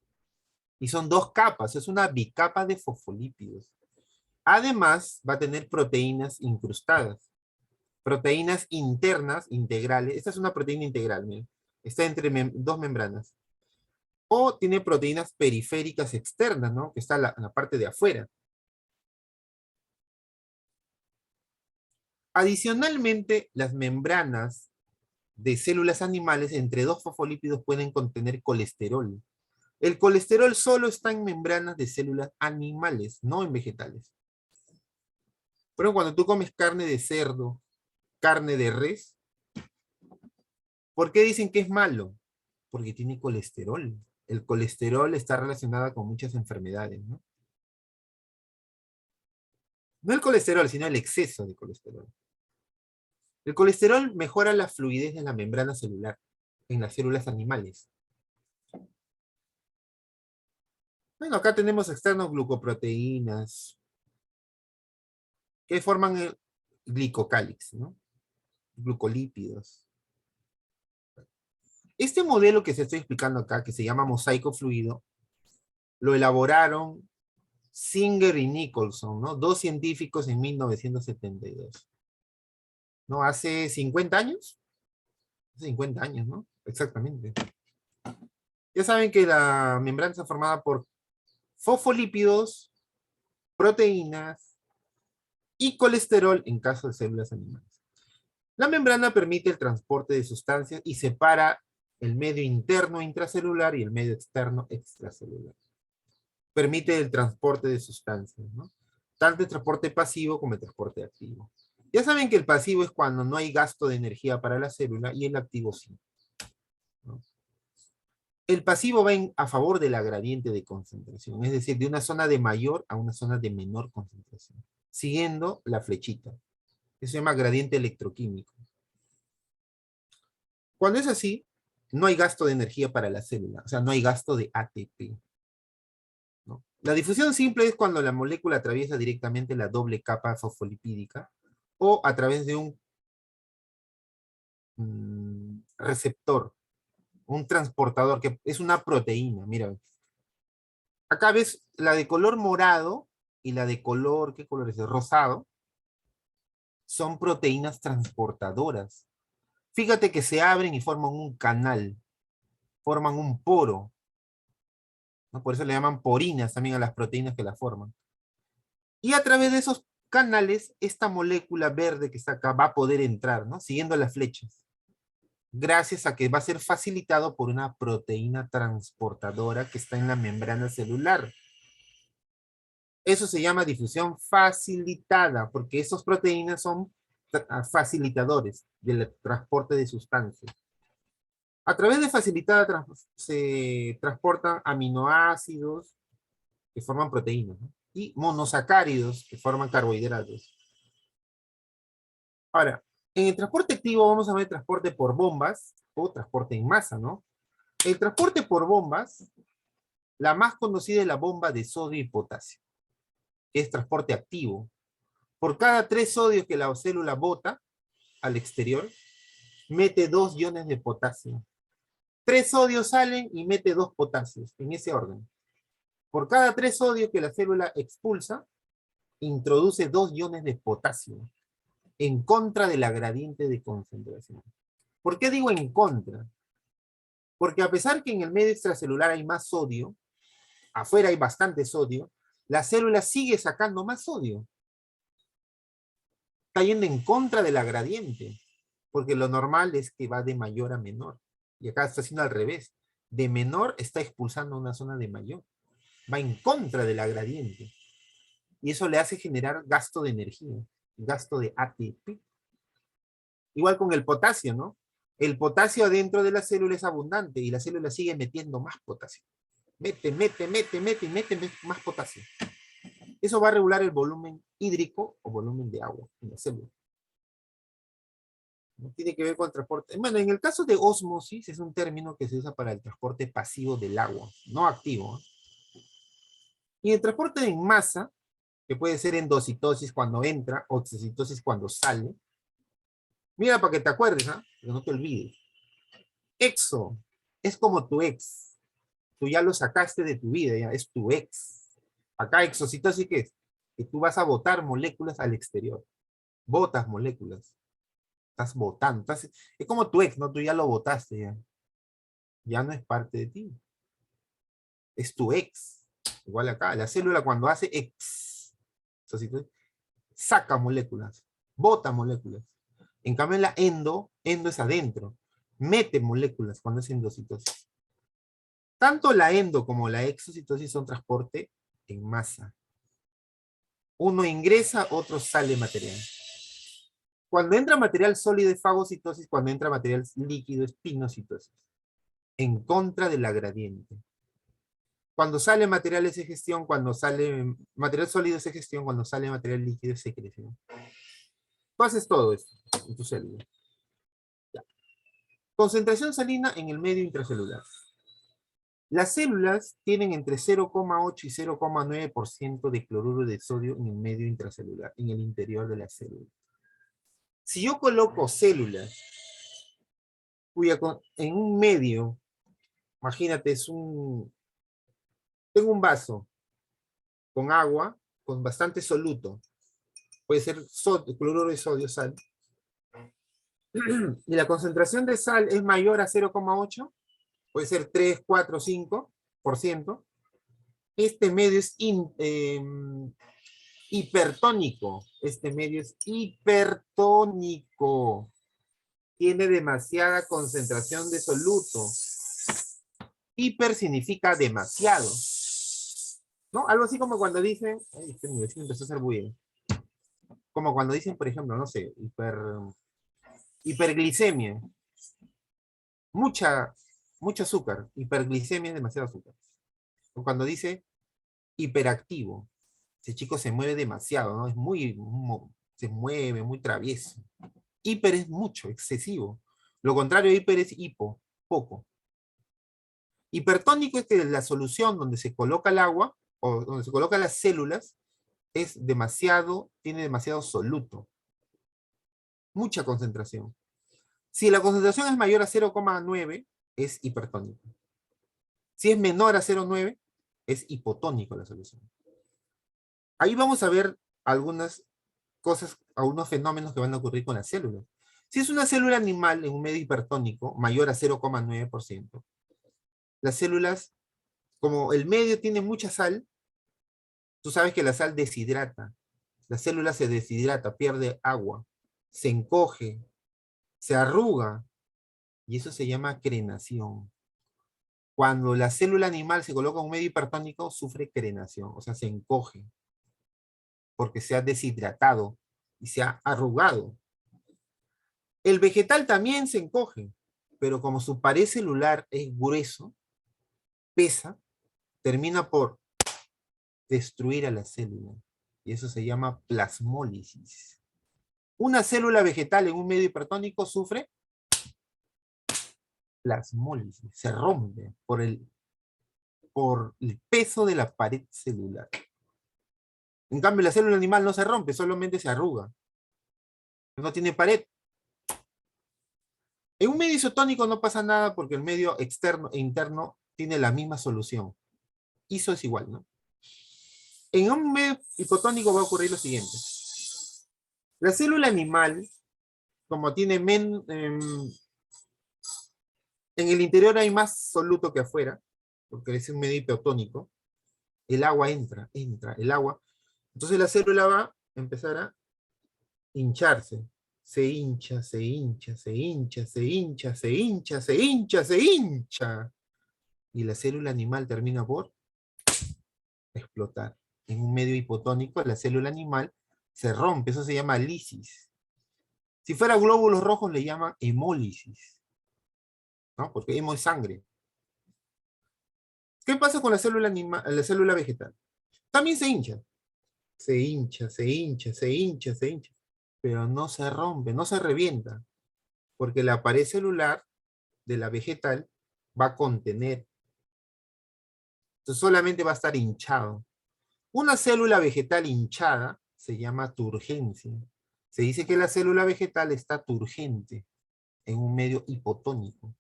Y son dos capas, es una bicapa de fosfolípidos. Además, va a tener proteínas incrustadas. Proteínas internas, integrales. Esta es una proteína integral, miren. Está entre dos membranas. O tiene proteínas periféricas externas, ¿no? Que está en la parte de afuera. Adicionalmente, las membranas de células animales entre dos fosfolípidos pueden contener colesterol. El colesterol solo está en membranas de células animales, no en vegetales. Pero cuando tú comes carne de cerdo, carne de res, ¿por qué dicen que es malo? Porque tiene colesterol. El colesterol está relacionado con muchas enfermedades, ¿no? No el colesterol, sino el exceso de colesterol. El colesterol mejora la fluidez de la membrana celular en las células animales. Bueno, acá tenemos externos glucoproteínas, que forman el glicocálix, ¿no? Glucolípidos. Este modelo que se estoy explicando acá, que se llama mosaico fluido, lo elaboraron Singer y Nicholson, ¿no? Dos científicos en 1972. ¿No? Hace 50 años. 50 años, ¿no? Exactamente. Ya saben que la membrana está formada por fosfolípidos, proteínas y colesterol en caso de células animales. La membrana permite el transporte de sustancias y separa el medio interno intracelular y el medio externo extracelular. Permite el transporte de sustancias, ¿no? Tanto el transporte pasivo como el transporte activo. Ya saben que el pasivo es cuando no hay gasto de energía para la célula y el activo sí, ¿no? El pasivo va a favor de la gradiente de concentración, es decir, de una zona de mayor a una zona de menor concentración, siguiendo la flechita. Eso se llama gradiente electroquímico. Cuando es así, no hay gasto de energía para la célula, o sea, no hay gasto de ATP, ¿no? La difusión simple es cuando la molécula atraviesa directamente la doble capa fosfolipídica o a través de un receptor, un transportador, que es una proteína. Mira, acá ves la de color morado y la de color, ¿qué color es? Rosado. Son proteínas transportadoras. Fíjate que se abren y forman un canal, forman un poro, ¿no? Por eso le llaman porinas también a las proteínas que las forman. Y a través de esos canales, esta molécula verde que está acá va a poder entrar, ¿no? Siguiendo las flechas. Gracias a que va a ser facilitado por una proteína transportadora que está en la membrana celular. Eso se llama difusión facilitada, porque esas proteínas son facilitadores del transporte de sustancias. A través de facilitada se transportan aminoácidos que forman proteínas, ¿no? Y monosacáridos que forman carbohidratos. Ahora, en el transporte activo vamos a ver transporte por bombas o transporte en masa, ¿no? El transporte por bombas, la más conocida es la bomba de sodio y potasio, que es transporte activo. Por cada 3 sodios que la célula bota al exterior, mete 2 iones de potasio. 3 sodios salen y mete 2 potasios, en ese orden. Por cada 3 sodios que la célula expulsa, introduce 2 iones de potasio, en contra de la gradiente de concentración. ¿Por qué digo en contra? Porque a pesar que en el medio extracelular hay más sodio, afuera hay bastante sodio, la célula sigue sacando más sodio. Está yendo en contra de la gradiente, porque lo normal es que va de mayor a menor. Y acá está haciendo al revés. De menor está expulsando una zona de mayor. Va en contra de la gradiente. Y eso le hace generar gasto de energía, gasto de ATP. Igual con el potasio, ¿no? El potasio adentro de la célula es abundante y la célula sigue metiendo más potasio. Mete más potasio. Eso va a regular el volumen hídrico o volumen de agua en la célula. No tiene que ver con transporte. Bueno, en el caso de ósmosis es un término que se usa para el transporte pasivo del agua, no activo, ¿eh? Y el transporte en masa, que puede ser endocitosis cuando entra, oxocitosis cuando sale. Mira para que te acuerdes, ¿ah? Que no te olvides. Exo es como tu ex. Tú ya lo sacaste de tu vida, ya es tu ex. Acá exocitosis, ¿qué es? Que tú vas a botar moléculas al exterior. Botas moléculas. Estás botando. Es como tu ex, ¿no? Tú ya lo botaste, ya. Ya no es parte de ti. Es tu ex. Igual acá. La célula cuando hace ex, saca moléculas. Bota moléculas. En cambio la endo es adentro. Mete moléculas cuando es endocitosis. Tanto la endo como la exocitosis son transporte en masa. Uno ingresa, otro sale material. Cuando entra material sólido es fagocitosis, cuando entra material líquido es pinocitosis. En contra de la gradiente. Cuando sale material es gestión, cuando sale material sólido es gestión, cuando sale material líquido es secreción. Tú haces todo esto en tu célula. Ya. Concentración salina en el medio intracelular. Las células tienen entre 0,8 y 0,9% de cloruro de sodio en el medio intracelular, en el interior de la célula. Si yo coloco células en un medio, imagínate, tengo un vaso con agua, con bastante soluto, puede ser cloruro de sodio, sal, y la concentración de sal es mayor a 0,8, puede ser 3, 4, 5%, este medio es hipertónico. Este medio es hipertónico. Tiene demasiada concentración de soluto. Hiper significa demasiado, ¿no? Algo así como cuando dicen, ay, este mi vecino empezó a hacer bulla. Como cuando dicen, por ejemplo, no sé, hiperglicemia. Mucho azúcar. Hiperglicemia es demasiado azúcar. O cuando dice hiperactivo. Ese chico se mueve demasiado, ¿no? Se mueve, muy travieso. Hiper es mucho, excesivo. Lo contrario de hiper es hipo, poco. Hipertónico es que la solución donde se coloca el agua, o donde se colocan las células, tiene demasiado soluto. Mucha concentración. Si la concentración es mayor a 0,9, es hipertónico. Si es menor a 0,9, es hipotónico la solución. Ahí vamos a ver algunas cosas, algunos fenómenos que van a ocurrir con las células. Si es una célula animal en un medio hipertónico mayor a 0,9%, las células, como el medio tiene mucha sal, tú sabes que la sal deshidrata. La célula se deshidrata, pierde agua, se encoge, se arruga, y eso se llama crenación. Cuando la célula animal se coloca en un medio hipertónico, sufre crenación, o sea, se encoge, porque se ha deshidratado y se ha arrugado. El vegetal también se encoge, pero como su pared celular es grueso, pesa, termina por destruir a la célula. Y eso se llama plasmólisis. Una célula vegetal en un medio hipertónico sufre plasmólisis, se rompe por el peso de la pared celular. En cambio, la célula animal no se rompe, solamente se arruga. No tiene pared. En un medio isotónico no pasa nada porque el medio externo e interno tiene la misma solución. Iso es igual, ¿no? En un medio hipotónico va a ocurrir lo siguiente. La célula animal, como tiene en el interior hay más soluto que afuera, porque es un medio hipotónico, el agua entra el agua. Entonces la célula va a empezar a hincharse. Se hincha, se hincha, se hincha, se hincha, se hincha, se hincha, se hincha. Y la célula animal termina por explotar. En un medio hipotónico, la célula animal se rompe, eso se llama lisis. Si fuera glóbulos rojos, le llaman hemólisis, ¿no? Porque hemo es sangre. ¿Qué pasa con la célula vegetal? También se hincha. Se hincha, se hincha, se hincha, se hincha. Pero no se rompe, no se revienta. Porque la pared celular de la vegetal va a contener. Entonces solamente va a estar hinchado. Una célula vegetal hinchada se llama turgencia. Se dice que la célula vegetal está turgente en un medio hipotónico.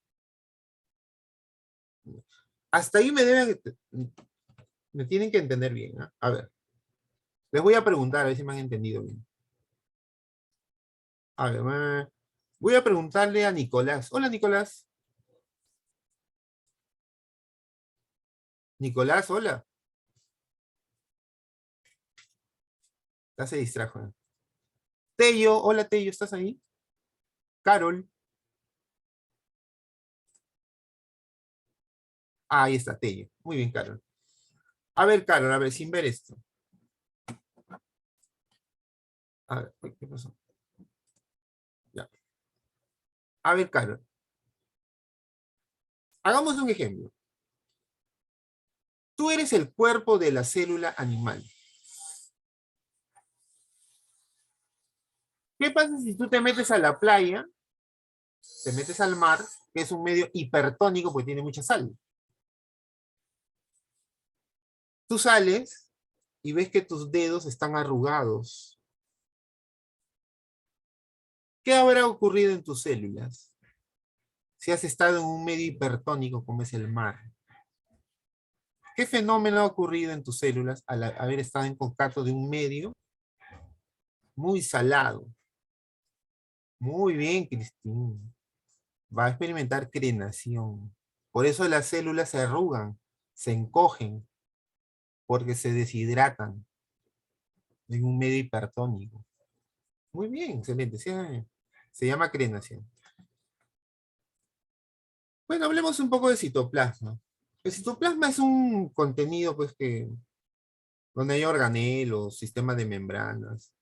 Hasta ahí me tienen que entender bien, ¿eh? A ver, les voy a preguntar a ver si me han entendido bien. A ver, voy a preguntarle a Nicolás. Hola, Nicolás. Nicolás, hola. Ya se distrajo, ¿eh? Tello, hola Tello, ¿estás ahí? Carol. Ah, ahí está, Tello. Muy bien, Carol. A ver, Carol, a ver, sin ver esto. A ver, uy, ¿qué pasó? Ya. A ver, Carol. Hagamos un ejemplo. Tú eres el cuerpo de la célula animal. ¿Qué pasa si tú te metes a la playa, te metes al mar, que es un medio hipertónico porque tiene mucha sal? Tú sales y ves que tus dedos están arrugados. ¿Qué habrá ocurrido en tus células si has estado en un medio hipertónico como es el mar? ¿Qué fenómeno ha ocurrido en tus células al haber estado en contacto de un medio muy salado? Muy bien, Cristina. Va a experimentar crenación. Por eso las células se arrugan, se encogen, porque se deshidratan en un medio hipertónico. Muy bien, excelente. Sí, se llama crenación. Bueno, hablemos un poco de citoplasma. El citoplasma es un contenido, pues, donde hay organelos, sistema de membranas.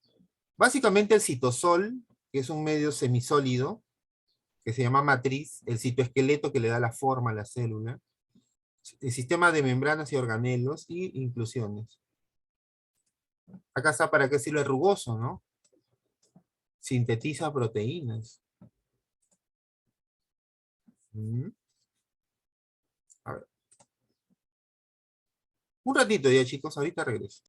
Básicamente el citosol, que es un medio semisólido, que se llama matriz, el citoesqueleto que le da la forma a la célula, el sistema de membranas y organelos, y inclusiones. Acá está para qué sirve rugoso, ¿no? Sintetiza proteínas. A ver. Un ratito ya, chicos, ahorita regreso.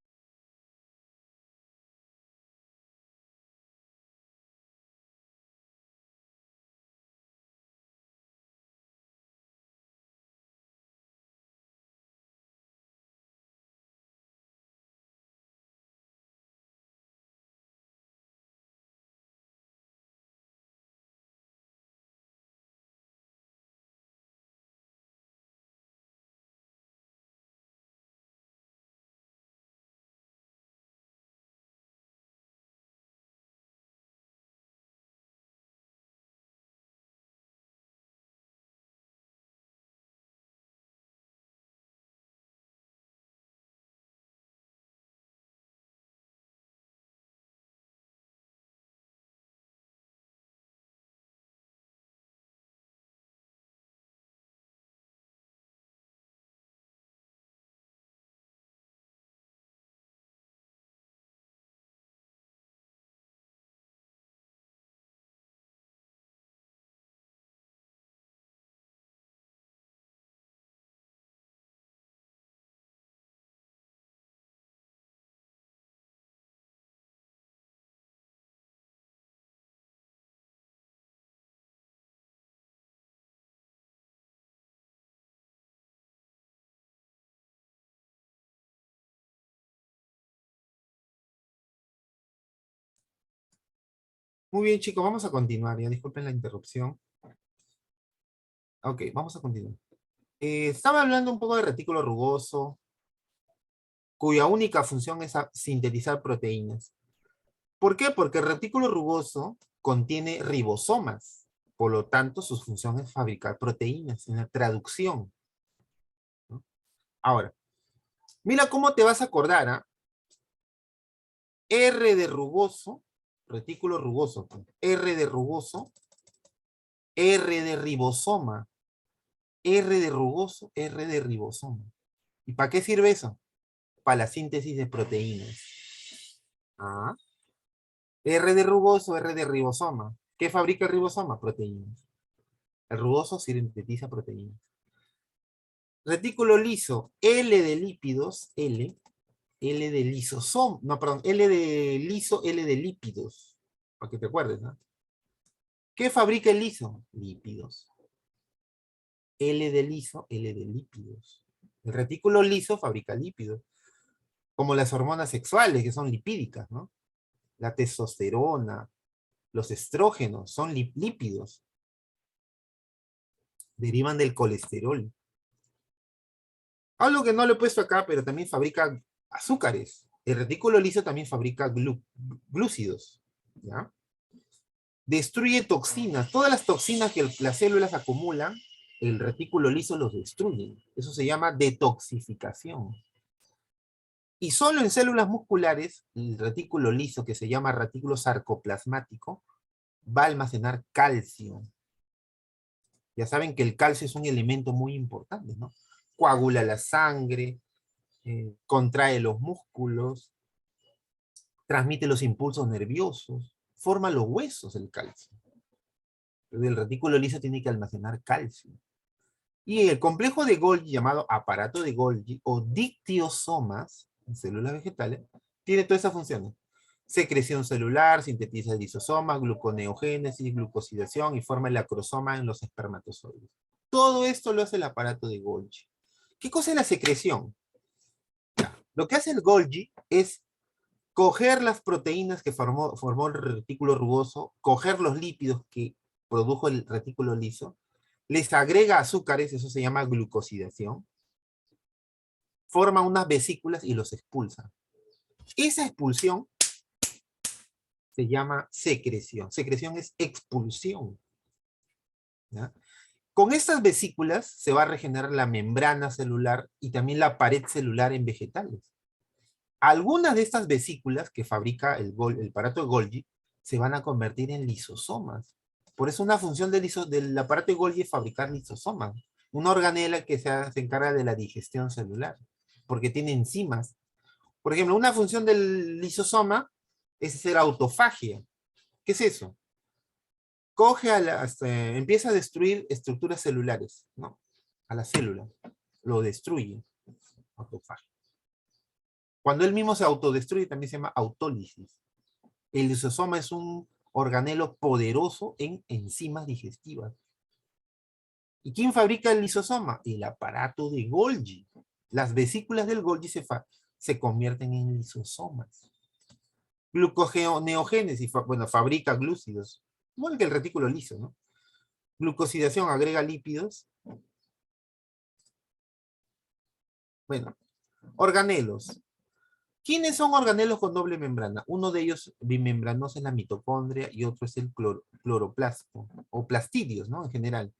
Muy bien, chicos, vamos a continuar. Ya disculpen la interrupción. Ok, vamos a continuar. Estaba hablando un poco de retículo rugoso, cuya única función es sintetizar proteínas. ¿Por qué? Porque el retículo rugoso contiene ribosomas. Por lo tanto, su función es fabricar proteínas, en la traducción, ¿no? Ahora, mira cómo te vas a acordar, ¿ah? R de rugoso, retículo rugoso, R de rugoso, R de ribosoma, R de rugoso, R de ribosoma. ¿Y para qué sirve eso? Para la síntesis de proteínas. Ah. R de rugoso, R de ribosoma. ¿Qué fabrica el ribosoma? Proteínas. El rugoso sintetiza proteínas. Retículo liso, L de lípidos, L de lisosoma, no, perdón, L de liso, L de lípidos. Para que te acuerdes, ¿no? ¿Qué fabrica el liso? Lípidos. L de liso, L de lípidos. El retículo liso fabrica lípidos, como las hormonas sexuales, que son lipídicas, ¿no? La testosterona, los estrógenos, son lípidos. Derivan del colesterol. Algo que no lo he puesto acá, pero también fabrica azúcares. El retículo liso también fabrica glúcidos, ¿ya? Destruye toxinas. Todas las toxinas que las células acumulan, el retículo liso los destruye. Eso se llama detoxificación. Y solo en células musculares, el retículo liso, que se llama retículo sarcoplasmático, va a almacenar calcio. Ya saben que el calcio es un elemento muy importante, ¿no? Coagula la sangre, contrae los músculos, transmite los impulsos nerviosos, forma los huesos el calcio. El retículo liso tiene que almacenar calcio. Y el complejo de Golgi, llamado aparato de Golgi, o dictiosomas, en células vegetales, tiene todas esas funciones. Secreción celular, sintetiza el lisosoma, gluconeogénesis, glucosidación y forma el acrosoma en los espermatozoides. Todo esto lo hace el aparato de Golgi. ¿Qué cosa es la secreción? Lo que hace el Golgi es coger las proteínas que formó el retículo rugoso, coger los lípidos que produjo el retículo liso, les agrega azúcares, eso se llama glucosidación, forma unas vesículas y los expulsa. Esa expulsión se llama secreción. Secreción es expulsión. ¿Ya? Con estas vesículas se va a regenerar la membrana celular y también la pared celular en vegetales. Algunas de estas vesículas que fabrica el aparato de Golgi se van a convertir en lisosomas. Por eso una función del aparato de Golgi es fabricar lisosomas. Una organela que se encarga de la digestión celular, porque tiene enzimas. Por ejemplo, una función del lisosoma es hacer autofagia. ¿Qué es eso? Empieza a destruir estructuras celulares, ¿no? A la célula. Lo destruye. Autofagia. Cuando él mismo se autodestruye también se llama autólisis. El lisosoma es un organelo poderoso en enzimas digestivas. ¿Y quién fabrica el lisosoma? El aparato de Golgi. Las vesículas del Golgi se convierten en lisosomas. Gluconeogénesis, bueno, fabrica glúcidos. Igual que el retículo liso, ¿no? Glucosidación agrega lípidos. Bueno, organelos. ¿Quiénes son organelos con doble membrana? Uno de ellos bimembranoso es la mitocondria y otro es el cloroplasto, o plastidios, ¿no? En general.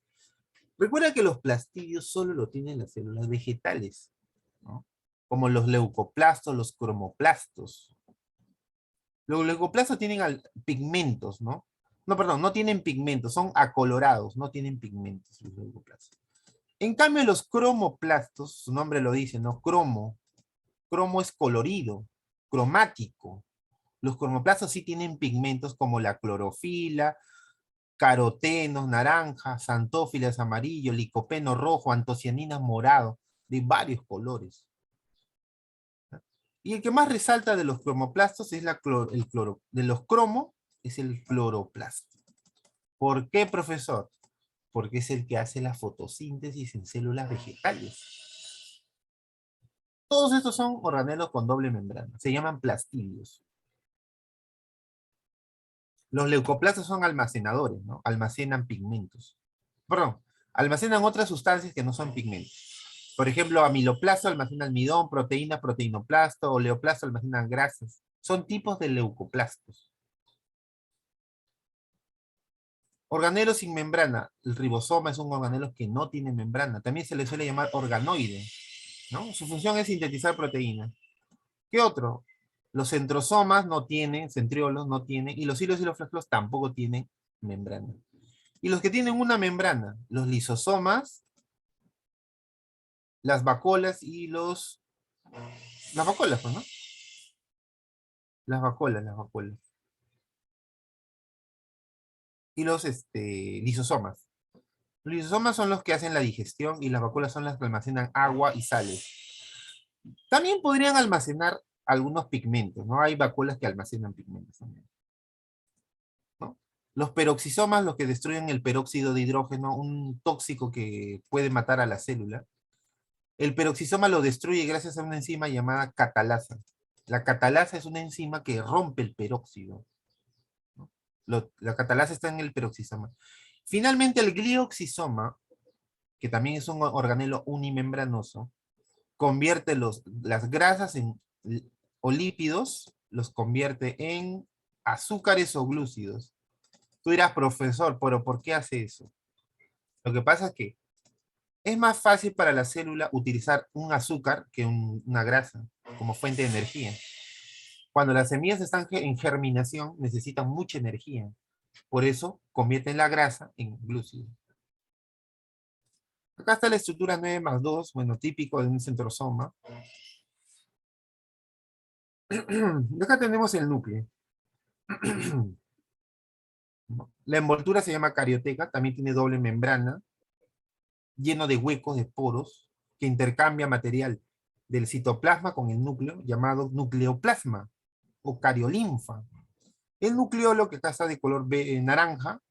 Recuerda que los plastidios solo lo tienen las células vegetales, ¿no? Como los leucoplastos, los cromoplastos. Los leucoplastos tienen pigmentos, ¿no? No, perdón, no tienen pigmentos, son acolorados, no tienen pigmentos los leucoplastos. En cambio, los cromoplastos, su nombre lo dice, ¿no? Cromo es colorido, cromático. Los cromoplastos sí tienen pigmentos como la clorofila, carotenos, naranja, xantófilas amarillo, licopeno rojo, antocianinas morado, de varios colores. Y el que más resalta de los cromoplastos es de los cromo, es el cloroplasto. ¿Por qué, profesor? Porque es el que hace la fotosíntesis en células vegetales. Todos estos son organelos con doble membrana. Se llaman plastidios. Los leucoplastos son almacenadores, ¿no? Almacenan pigmentos. Perdón, almacenan otras sustancias que no son pigmentos. Por ejemplo, amiloplasto almacena almidón, proteína, proteinoplasto, oleoplasto almacenan grasas. Son tipos de leucoplastos. Organelos sin membrana. El ribosoma es un organelo que no tiene membrana. También se le suele llamar organoide, ¿no? Su función es sintetizar proteínas. ¿Qué otro? Los centrosomas no tienen, centriolos no tienen, y los hilos y los flaglos tampoco tienen membrana. Y los que tienen una membrana, los lisosomas, las vacuolas y las vacuolas, pues, ¿no? Las vacuolas. Y los lisosomas. Los lisosomas son los que hacen la digestión y las vacuolas son las que almacenan agua y sales. También podrían almacenar algunos pigmentos, ¿no? Hay vacuolas que almacenan pigmentos también, ¿no? Los peroxisomas, los que destruyen el peróxido de hidrógeno, un tóxico que puede matar a la célula. El peroxisoma lo destruye gracias a una enzima llamada catalasa. La catalasa es una enzima que rompe el peróxido, ¿no? La catalasa está en el peroxisoma. Finalmente, el glioxisoma, que también es un organelo unimembranoso, convierte las grasas o lípidos, los convierte en azúcares o glúcidos. Tú dirás, profesor, pero ¿por qué hace eso? Lo que pasa es que es más fácil para la célula utilizar un azúcar que una grasa como fuente de energía. Cuando las semillas están en germinación, necesitan mucha energía. Por eso, convierten la grasa en glúcido. Acá está la estructura 9+2, bueno, típico de un centrosoma. Y acá tenemos el núcleo. La envoltura se llama carioteca, también tiene doble membrana. lleno de huecos, de poros, que intercambia material del citoplasma con el núcleo, llamado nucleoplasma o cariolinfa. El nucleolo, que acá está de color naranja,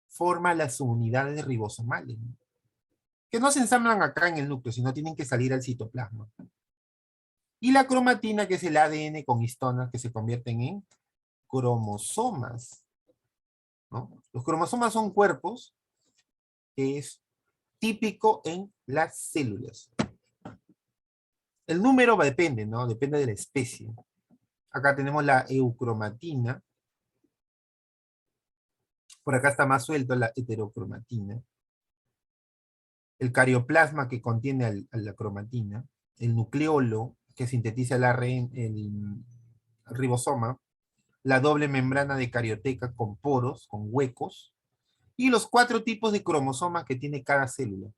forma las subunidades ribosomales, ¿no? Que no se ensamblan acá en el núcleo, sino tienen que salir al citoplasma. Y la cromatina, que es el ADN con histonas que se convierten en cromosomas, ¿no? Los cromosomas son cuerpos que es típico en las células. El número depende, ¿no? Depende de la especie. Acá tenemos la eucromatina. Por acá está más suelto la heterocromatina. El carioplasma, que contiene a la cromatina. El nucleolo, que sintetiza el ribosoma. La doble membrana de carioteca con poros, con huecos. Y los 4 tipos de cromosomas que tiene cada célula: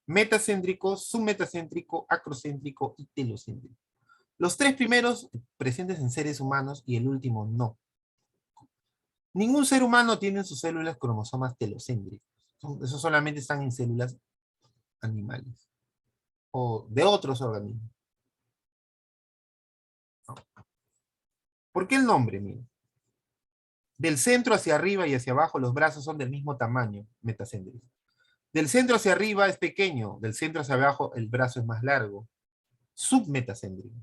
metacéntrico, submetacéntrico, acrocéntrico y telocéntrico. Los 3 primeros presentes en seres humanos y el último no. Ningún ser humano tiene en sus células cromosomas telocéntricos. Esos solamente están en células animales o de otros organismos. ¿No? ¿Por qué el nombre? Mira. Del centro hacia arriba y hacia abajo los brazos son del mismo tamaño, metacéntricos. Del centro hacia arriba es pequeño, del centro hacia abajo el brazo es más largo, submetacéntrico.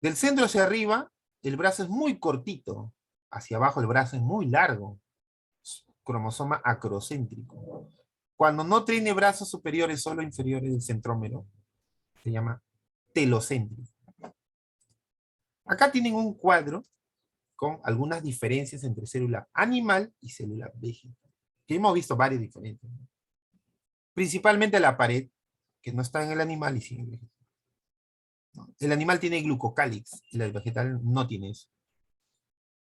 Del centro hacia arriba el brazo es muy cortito, hacia abajo el brazo es muy largo, cromosoma acrocéntrico. Cuando no tiene brazos superiores, solo inferiores del centrómero, se llama telocéntrico. Acá tienen un cuadro con algunas diferencias entre célula animal y célula vegetal, que hemos visto varias diferencias. Principalmente la pared, que no está en el animal y sí en el vegetal. El animal tiene glucocálix y el vegetal no tiene eso.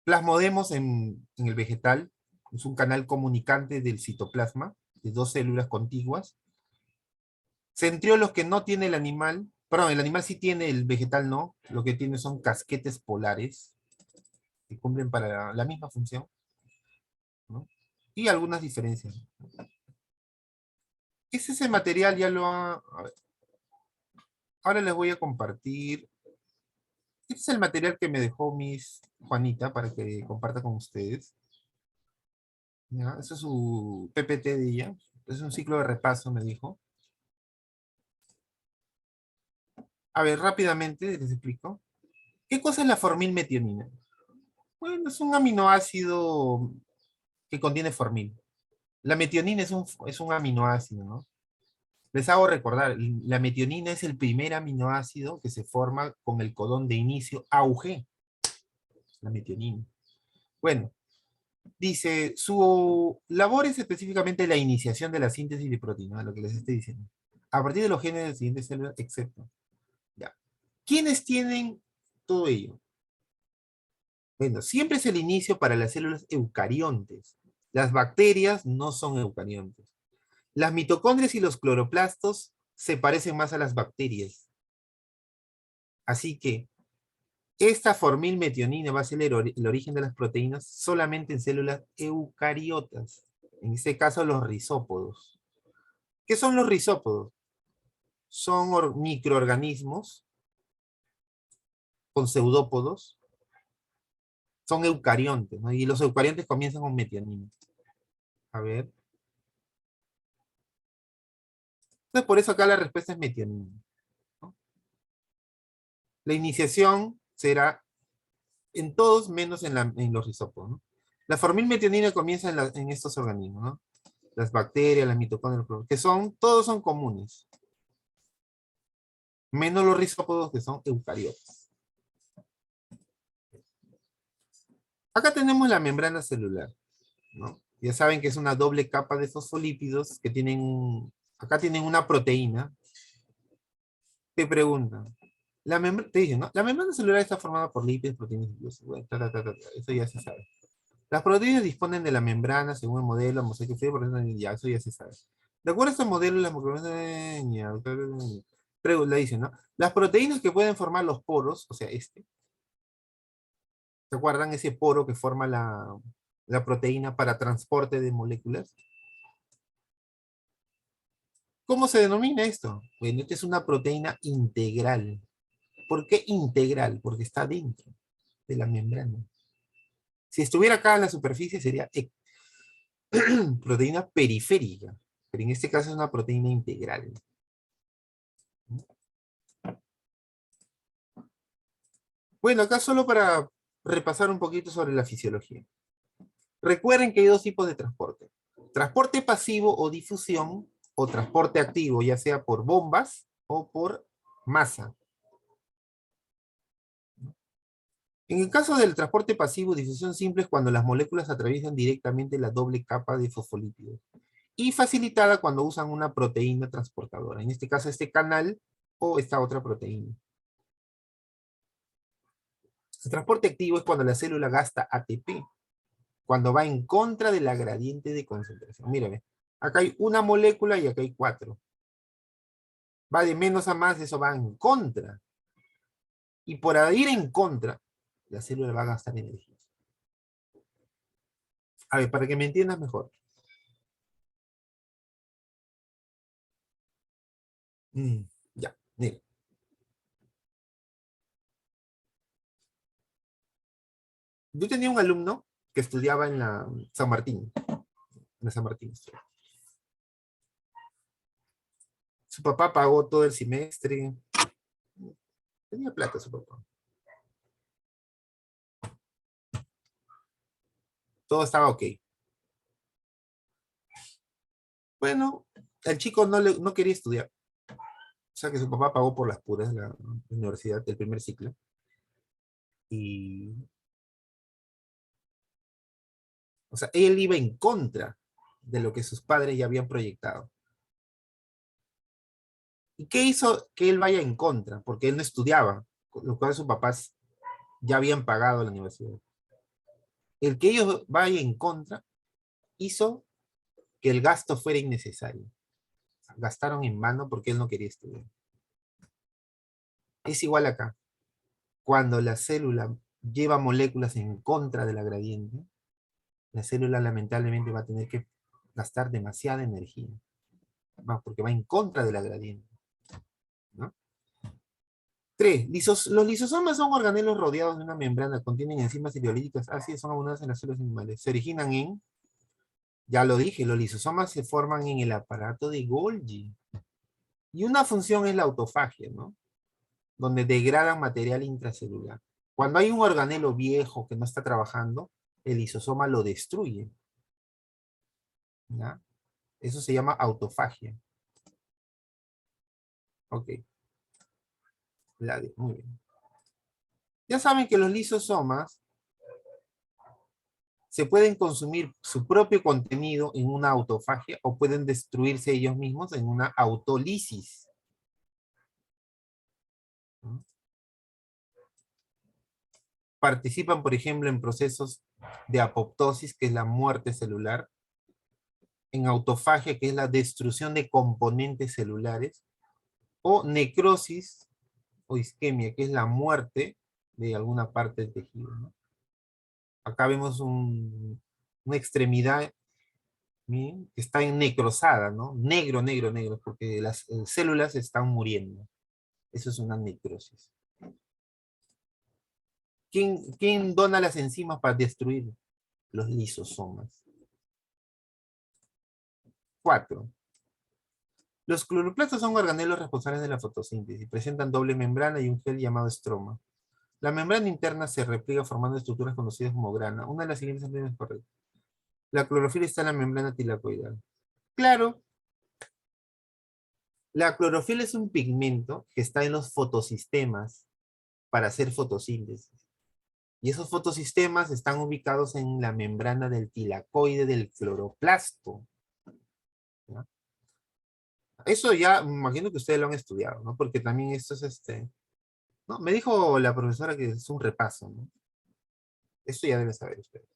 Plasmodemos en el vegetal es un canal comunicante del citoplasma de 2 células contiguas. Centriolos que no tiene el animal, perdón, el animal sí tiene, el vegetal no, lo que tiene son casquetes polares que cumplen para la misma función, ¿no? Y algunas diferencias. Ese material ya lo ha... A ver, ahora les voy a compartir. Este es el material que me dejó Miss Juanita para que comparta con ustedes. ¿Ya? Ese es su PPT de ella. Es un ciclo de repaso, me dijo. A ver, rápidamente les explico. ¿Qué cosa es la formilmetionina? Bueno, es un aminoácido que contiene formil. La metionina es un aminoácido, ¿no? Les hago recordar, la metionina es el primer aminoácido que se forma con el codón de inicio AUG. La metionina. Bueno, dice, su labor es específicamente la iniciación de la síntesis de proteína, lo que les estoy diciendo. A partir de los genes de la siguiente célula, excepto. Ya. ¿Quiénes tienen todo ello? Bueno, siempre es el inicio para las células eucariontes. Las bacterias no son eucariontes. Las mitocondrias y los cloroplastos se parecen más a las bacterias. Así que esta formilmetionina va a ser el origen de las proteínas solamente en células eucariotas. En este caso, los rizópodos. ¿Qué son los rizópodos? Son microorganismos con pseudópodos. Son eucariontes, ¿no? Y los eucariontes comienzan con metionina. A ver. Entonces, por eso acá la respuesta es metionina, ¿no? La iniciación será en todos menos en los rizópodos, ¿no? La formilmetionina comienza en estos organismos, ¿no? Las bacterias, las mitocondrias, que todos son comunes. Menos los rizópodos que son eucariotas. Acá tenemos la membrana celular, ¿no? Ya saben que es una doble capa de fosfolípidos que tienen, acá tienen una proteína. Te preguntan, te dicen, ¿no? La membrana celular está formada por lípidos, proteínas y glúcidos. Bueno, eso ya se sabe. Las proteínas disponen de la membrana según el modelo, mosaico frío, ya, eso ya se sabe. De acuerdo a este modelo, las le dicen, ¿no? Las proteínas que pueden formar los poros, o sea, ¿se acuerdan ese poro que forma la proteína para transporte de moléculas? ¿Cómo se denomina esto? Bueno, esta es una proteína integral. ¿Por qué integral? Porque está dentro de la membrana. Si estuviera acá en la superficie sería proteína periférica, pero en este caso es una proteína integral. Bueno, acá solo para repasar un poquito sobre la fisiología. Recuerden que hay dos tipos de transporte. Transporte pasivo o difusión, o transporte activo, ya sea por bombas o por masa. En el caso del transporte pasivo o difusión simple es cuando las moléculas atraviesan directamente la doble capa de fosfolípidos. Y facilitada cuando usan una proteína transportadora. En este caso, este canal o esta otra proteína. El transporte activo es cuando la célula gasta ATP, cuando va en contra de la gradiente de concentración. Mírame, acá hay una molécula y acá hay 4. Va de menos a más, eso va en contra. Y por ir en contra, la célula va a gastar energía. A ver, para que me entiendas mejor. Ya, mira. Yo tenía un alumno que estudiaba en la San Martín. En la San Martín estudiaba. Su papá pagó todo el semestre. Tenía plata su papá. Todo estaba ok. Bueno, el chico no quería estudiar. O sea que su papá pagó por las puras la universidad del primer ciclo. Y, o sea, él iba en contra de lo que sus padres ya habían proyectado. ¿Y qué hizo que él vaya en contra? Porque él no estudiaba, lo cual sus papás ya habían pagado la universidad. El que ellos vayan en contra hizo que el gasto fuera innecesario. Gastaron en vano porque él no quería estudiar. Es igual acá. Cuando la célula lleva moléculas en contra de la gradiente, la célula lamentablemente va a tener que gastar demasiada energía. Porque va en contra de la gradiente. ¿No? 3. Los lisosomas son organelos rodeados de una membrana, contienen enzimas hidrolíticas ácidas, son abundantes en las células animales. Se originan ya lo dije, los lisosomas se forman en el aparato de Golgi. Y una función es la autofagia, ¿no? Donde degradan material intracelular. Cuando hay un organelo viejo que no está trabajando, el lisosoma lo destruye. ¿Ya? Eso se llama autofagia. Ok. Muy bien. Ya saben que los lisosomas se pueden consumir su propio contenido en una autofagia o pueden destruirse ellos mismos en una autólisis. ¿No? Participan, por ejemplo, en procesos de apoptosis, que es la muerte celular, en autofagia, que es la destrucción de componentes celulares, o necrosis o isquemia, que es la muerte de alguna parte del tejido, ¿no? Acá vemos una extremidad, ¿sí?, que está necrosada, ¿no? Negro, negro, negro, porque las células están muriendo. Eso es una necrosis. ¿Quién dona las enzimas para destruir? Los lisosomas. 4. Los cloroplastos son organelos responsables de la fotosíntesis. Presentan doble membrana y un gel llamado estroma. La membrana interna se repliega formando estructuras conocidas como grana. Una de las siguientes es correcta. La clorofila está en la membrana tilacoidal. Claro, la clorofila es un pigmento que está en los fotosistemas para hacer fotosíntesis. Y esos fotosistemas están ubicados en la membrana del tilacoide del cloroplasto. ¿Ya? Eso ya, me imagino que ustedes lo han estudiado, ¿no? Porque también esto es ¿no? Me dijo la profesora que es un repaso, ¿no? Esto ya deben saber ustedes.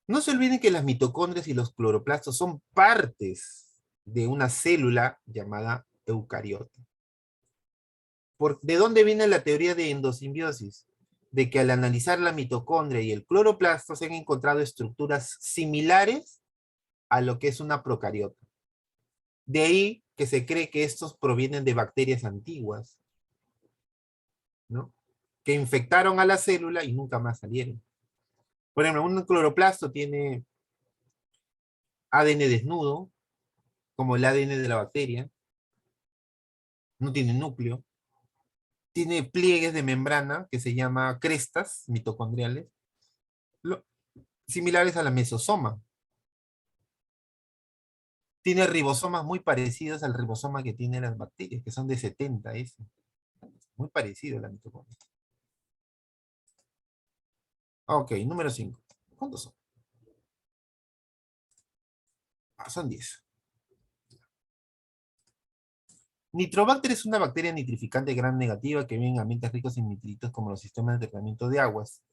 No se olviden que las mitocondrias y los cloroplastos son partes de una célula llamada eucariota. ¿De dónde viene la teoría de endosimbiosis? de que al analizar la mitocondria y el cloroplasto se han encontrado estructuras similares a lo que es una procariota. De ahí que se cree que estos provienen de bacterias antiguas, ¿no? Que infectaron a la célula y nunca más salieron. Por ejemplo, un cloroplasto tiene ADN desnudo, como el ADN de la bacteria, no tiene núcleo, tiene pliegues de membrana que se llama crestas mitocondriales, similares a la mesosoma. Tiene ribosomas muy parecidos al ribosoma que tienen las bacterias, que son de 70 ese. Muy parecido a la mitocondria. Ok, número 5. ¿Cuántos son? Son 10. Nitrobacter es una bacteria nitrificante gram negativa que vive en ambientes ricos en nitritos como los sistemas de tratamiento de aguas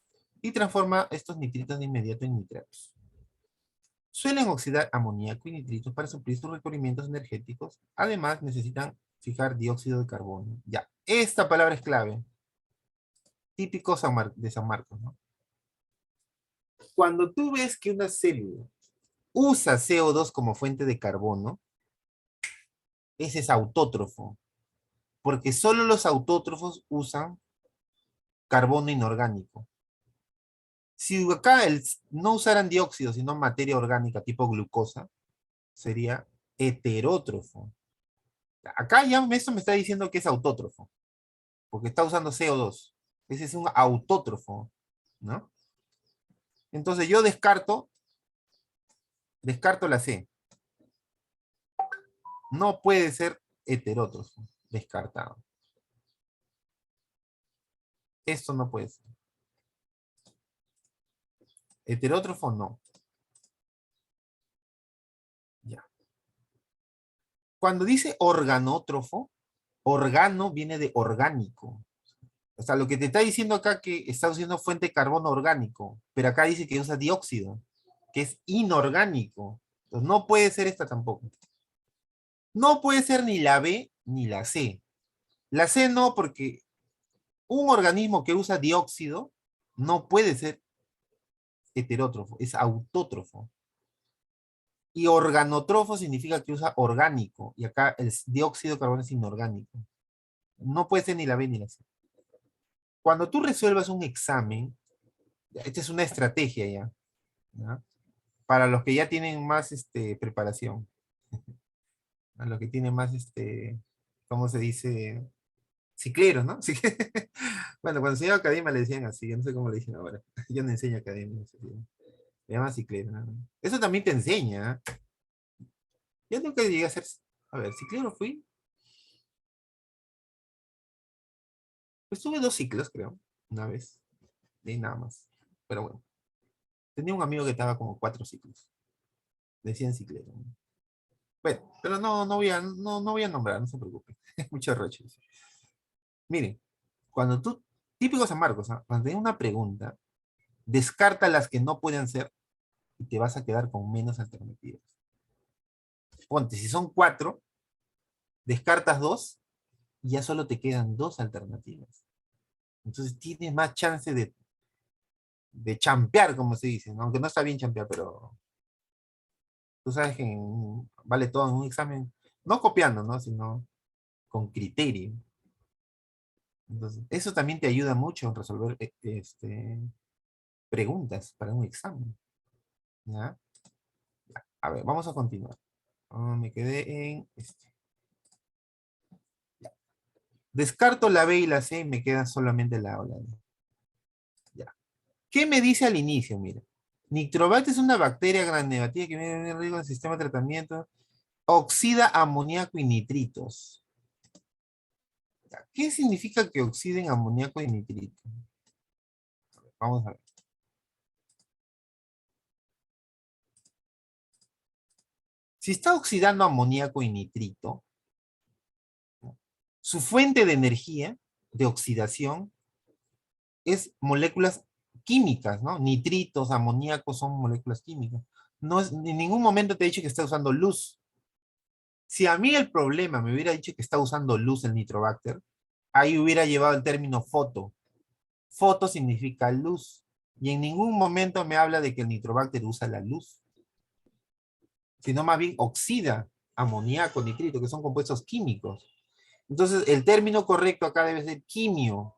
y transforma estos nitritos de inmediato en nitratos. Suelen oxidar amoníaco y nitritos para suplir sus requerimientos energéticos. Además, necesitan fijar dióxido de carbono. Ya, esta palabra es clave. Típico de San Marcos, ¿no? Cuando tú ves que una célula usa CO2 como fuente de carbono, ese es autótrofo, porque solo los autótrofos usan carbono inorgánico. Si acá no usaran dióxido, sino materia orgánica tipo glucosa, sería heterótrofo. Acá ya esto me está diciendo que es autótrofo, porque está usando CO2. Ese es un autótrofo, ¿no? Entonces yo descarto la C. No puede ser heterótrofo, descartado. Esto no puede ser. Heterótrofo no. Ya. Cuando dice organótrofo, organo viene de orgánico. O sea, lo que te está diciendo acá que está usando fuente de carbono orgánico, pero acá dice que usa dióxido, que es inorgánico. Entonces no puede ser esta tampoco. No puede ser ni la B ni la C. La C no, porque un organismo que usa dióxido no puede ser heterótrofo, es autótrofo. Y organótrofo significa que usa orgánico, y acá el dióxido de carbono es inorgánico. No puede ser ni la B ni la C. Cuando tú resuelvas un examen, esta es una estrategia ya, ¿ya? Para los que ya tienen más preparación, a los que tienen más, ¿cómo se dice? Cicleros, ¿no? Bueno, cuando enseñaba academia le decían así, yo no sé cómo le dicen ahora. Yo no enseño academia, no sé, me llama ciclero, ¿no? Eso también te enseña. Yo nunca llegué a ser, a ver, ciclero fui. Pues tuve 2 ciclos, creo, una vez, y nada más. Pero bueno, tenía un amigo que estaba como 4 ciclos. Decían ciclero, ¿no? Bueno, pero no voy a nombrar, no se preocupen. Es mucho roche. Miren, cuando tú, típico San Marcos, ¿ah? Cuando hay una pregunta, descarta las que no pueden ser y te vas a quedar con menos alternativas. Ponte, si son 4, descartas 2 y ya solo te quedan 2 alternativas. Entonces tienes más chance de champear, como se dice, ¿no? Aunque no está bien champear, pero tú sabes que vale todo en un examen, no copiando, ¿no? Sino con criterio. Entonces, eso también te ayuda mucho en resolver preguntas para un examen. ¿Ya? A ver, vamos a continuar. Me quedé en Ya. Descarto la B y la C y me queda solamente la A o la D. Ya. ¿Qué me dice al inicio? Mira. Nitrobacter es una bacteria gran negativa que viene en riesgo del sistema de tratamiento. Oxida amoníaco y nitritos. Ya. ¿Qué significa que oxiden amoníaco y nitrito? Vamos a ver. Si está oxidando amoníaco y nitrito, su fuente de energía de oxidación es moléculas químicas, ¿no? Nitritos, amoníacos son moléculas químicas. No es, en ningún momento te he dicho que está usando luz. Si a mí el problema me hubiera dicho que está usando luz el nitrobacter, ahí hubiera llevado el término foto. Foto significa luz. Y en ningún momento me habla de que el nitrobacter usa la luz, sino más bien oxida amoníaco, nitrito, que son compuestos químicos. Entonces, el término correcto acá debe ser quimio.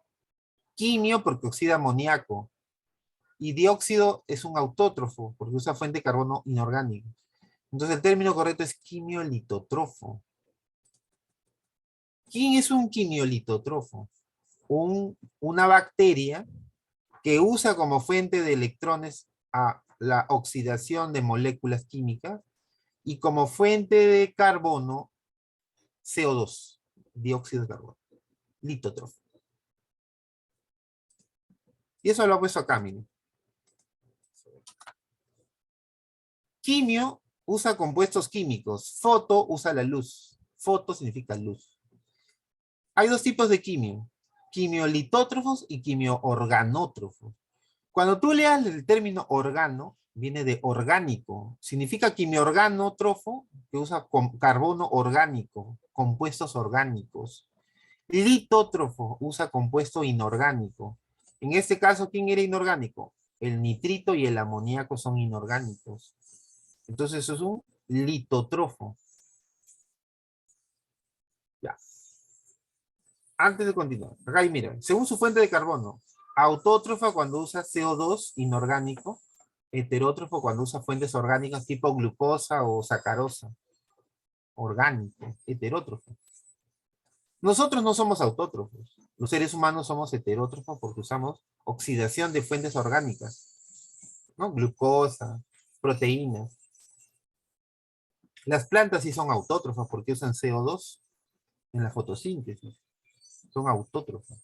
Quimio porque oxida amoníaco. Y dióxido es un autótrofo porque usa fuente de carbono inorgánico. Entonces, el término correcto es quimiolitotrofo. ¿Quién es un quimiolitotrofo? Una bacteria que usa como fuente de electrones a la oxidación de moléculas químicas y como fuente de carbono CO2, dióxido de carbono, litótrofo. Y eso lo ha puesto acá, miren. Quimio usa compuestos químicos, foto usa la luz. Foto significa luz. Hay dos tipos de quimio, quimiolitótrofos y quimioorganótrofos. Cuando tú leas el término organo, viene de orgánico. Significa quimiorganótrofo, que usa carbono orgánico, compuestos orgánicos. Litótrofo usa compuesto inorgánico. En este caso, ¿quién era inorgánico? El nitrito y el amoníaco son inorgánicos. Entonces, eso es un litótrofo. Ya. Antes de continuar, acá y mira, según su fuente de carbono, autótrofa cuando usa CO2 inorgánico, heterótrofo cuando usa fuentes orgánicas tipo glucosa o sacarosa. Orgánico, heterótrofo. Nosotros no somos autótrofos. Los seres humanos somos heterótrofos porque usamos oxidación de fuentes orgánicas, ¿no? Glucosa, proteínas. Las plantas sí son autótrofas porque usan CO2 en la fotosíntesis. Son autótrofas.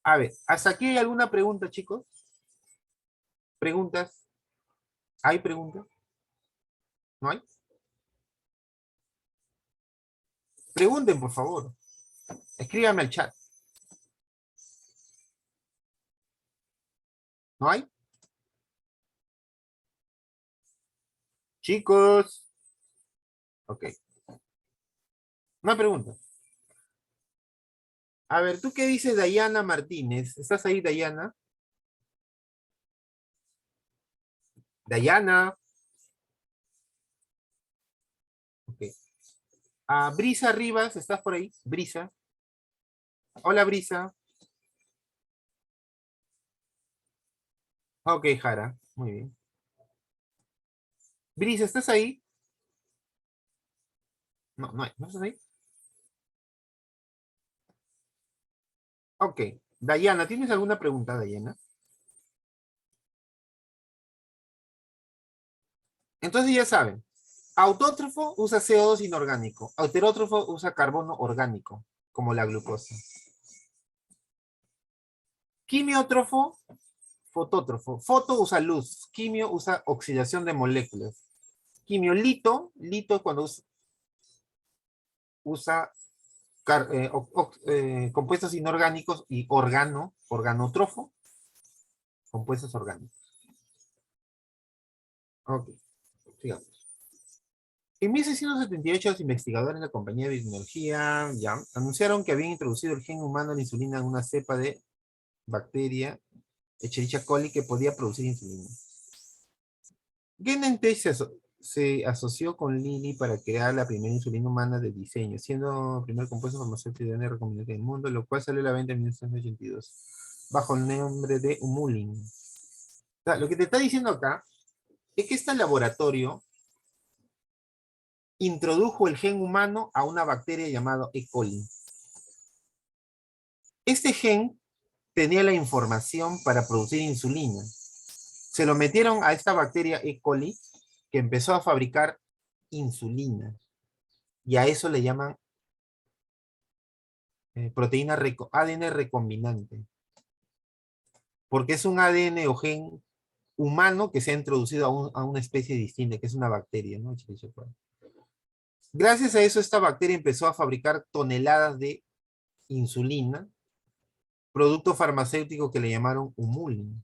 A ver, ¿hasta aquí hay alguna pregunta, chicos? ¿Preguntas? ¿Hay preguntas? ¿No hay? Pregunten, por favor. Escríbanme al chat. ¿No hay? Chicos. Ok. Una pregunta. A ver, ¿tú qué dices, Dayana Martínez? ¿Estás ahí, Dayana? Dayana. Ok. Brisa Rivas, ¿estás por ahí? Brisa. Hola, Brisa. Ok, Jara. Muy bien. Brisa, ¿estás ahí? No, no estás ahí. Ok. Dayana, ¿tienes alguna pregunta, Dayana? Entonces ya saben. Autótrofo usa CO2 inorgánico. Heterótrofo usa carbono orgánico, como la glucosa. Quimiótrofo, fotótrofo. Foto usa luz. Quimio usa oxidación de moléculas. Quimiolito, lito es cuando usa compuestos inorgánicos y organótrofo, compuestos orgánicos. Ok, sigamos. En 1678, los investigadores de la compañía de biotecnología ya anunciaron que habían introducido el gen humano de la insulina en una cepa de bacteria Escherichia coli que podía producir insulina. Genentech se asoció con Lilly para crear la primera insulina humana de diseño, siendo el primer compuesto farmacéutico de recomendado en el mundo, lo cual salió a la venta en 1982, bajo el nombre de Humulin. O sea, lo que te está diciendo acá es que este laboratorio introdujo el gen humano a una bacteria llamada E. coli. Este gen tenía la información para producir insulina. Se lo metieron a esta bacteria E. coli que empezó a fabricar insulina. Y a eso le llaman proteína ADN recombinante. Porque es un ADN o gen humano que se ha introducido a una especie distinta, que es una bacteria, ¿no? Gracias a eso, esta bacteria empezó a fabricar toneladas de insulina, producto farmacéutico que le llamaron Humulin.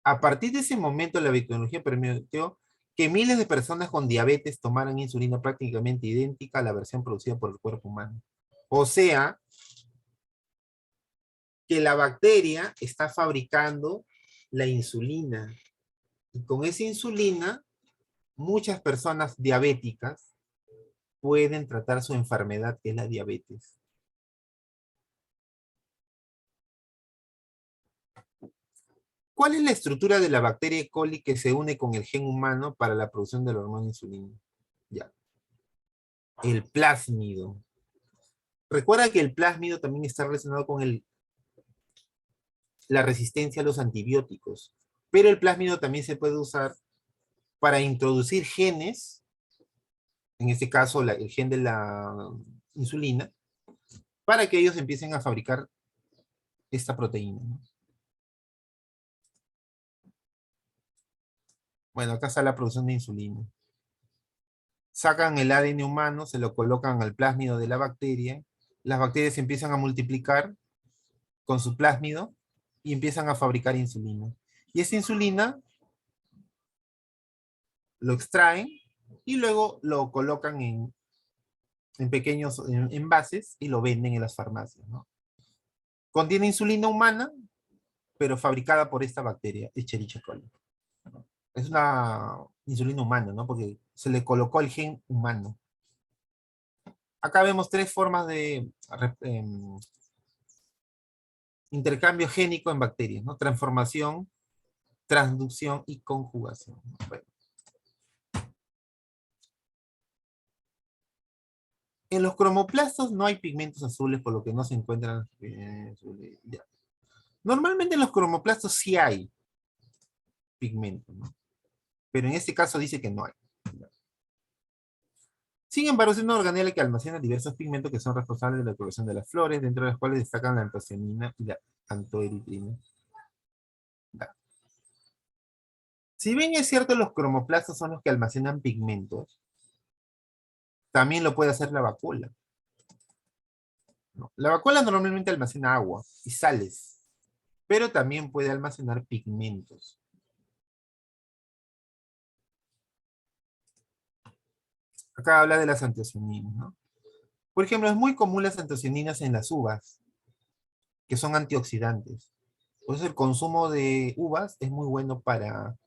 A partir de ese momento, la biotecnología permitió que miles de personas con diabetes tomaran insulina prácticamente idéntica a la versión producida por el cuerpo humano. O sea, que la bacteria está fabricando la insulina. Y con esa insulina, muchas personas diabéticas pueden tratar su enfermedad, que es la diabetes. ¿Cuál es la estructura de la bacteria E. coli que se une con el gen humano para la producción de la hormona insulina? Ya. El plásmido. Recuerda que el plásmido también está relacionado con la resistencia a los antibióticos, pero el plásmido también se puede usar para introducir genes, en este caso el gen de la insulina, para que ellos empiecen a fabricar esta proteína, ¿no? Bueno, acá está la producción de insulina. Sacan el ADN humano, se lo colocan al plásmido de la bacteria, las bacterias empiezan a multiplicar con su plásmido y empiezan a fabricar insulina. Y esa insulina lo extraen y luego lo colocan en pequeños envases y lo venden en las farmacias, ¿no? Contiene insulina humana, pero fabricada por esta bacteria, Escherichia coli. Es una insulina humana, ¿no? Porque se le colocó el gen humano. Acá vemos tres formas de intercambio génico en bacterias, ¿no? Transformación, transducción y conjugación. Bueno. En los cromoplastos no hay pigmentos azules, por lo que no se encuentran azules. Ya. Normalmente en los cromoplastos sí hay pigmentos, ¿no? Pero en este caso dice que no hay. Sin embargo, es una organela que almacena diversos pigmentos que son responsables de la coloración de las flores, dentro de las cuales destacan la antocianina y la antoeritrina. Ya. Si bien es cierto, los cromoplastos son los que almacenan pigmentos, también lo puede hacer la vacuola. ¿No? La vacuola normalmente almacena agua y sales, pero también puede almacenar pigmentos. Acá habla de las antocianinas, ¿no? Por ejemplo, es muy común las antocianinas en las uvas, que son antioxidantes. Por eso el consumo de uvas es muy bueno para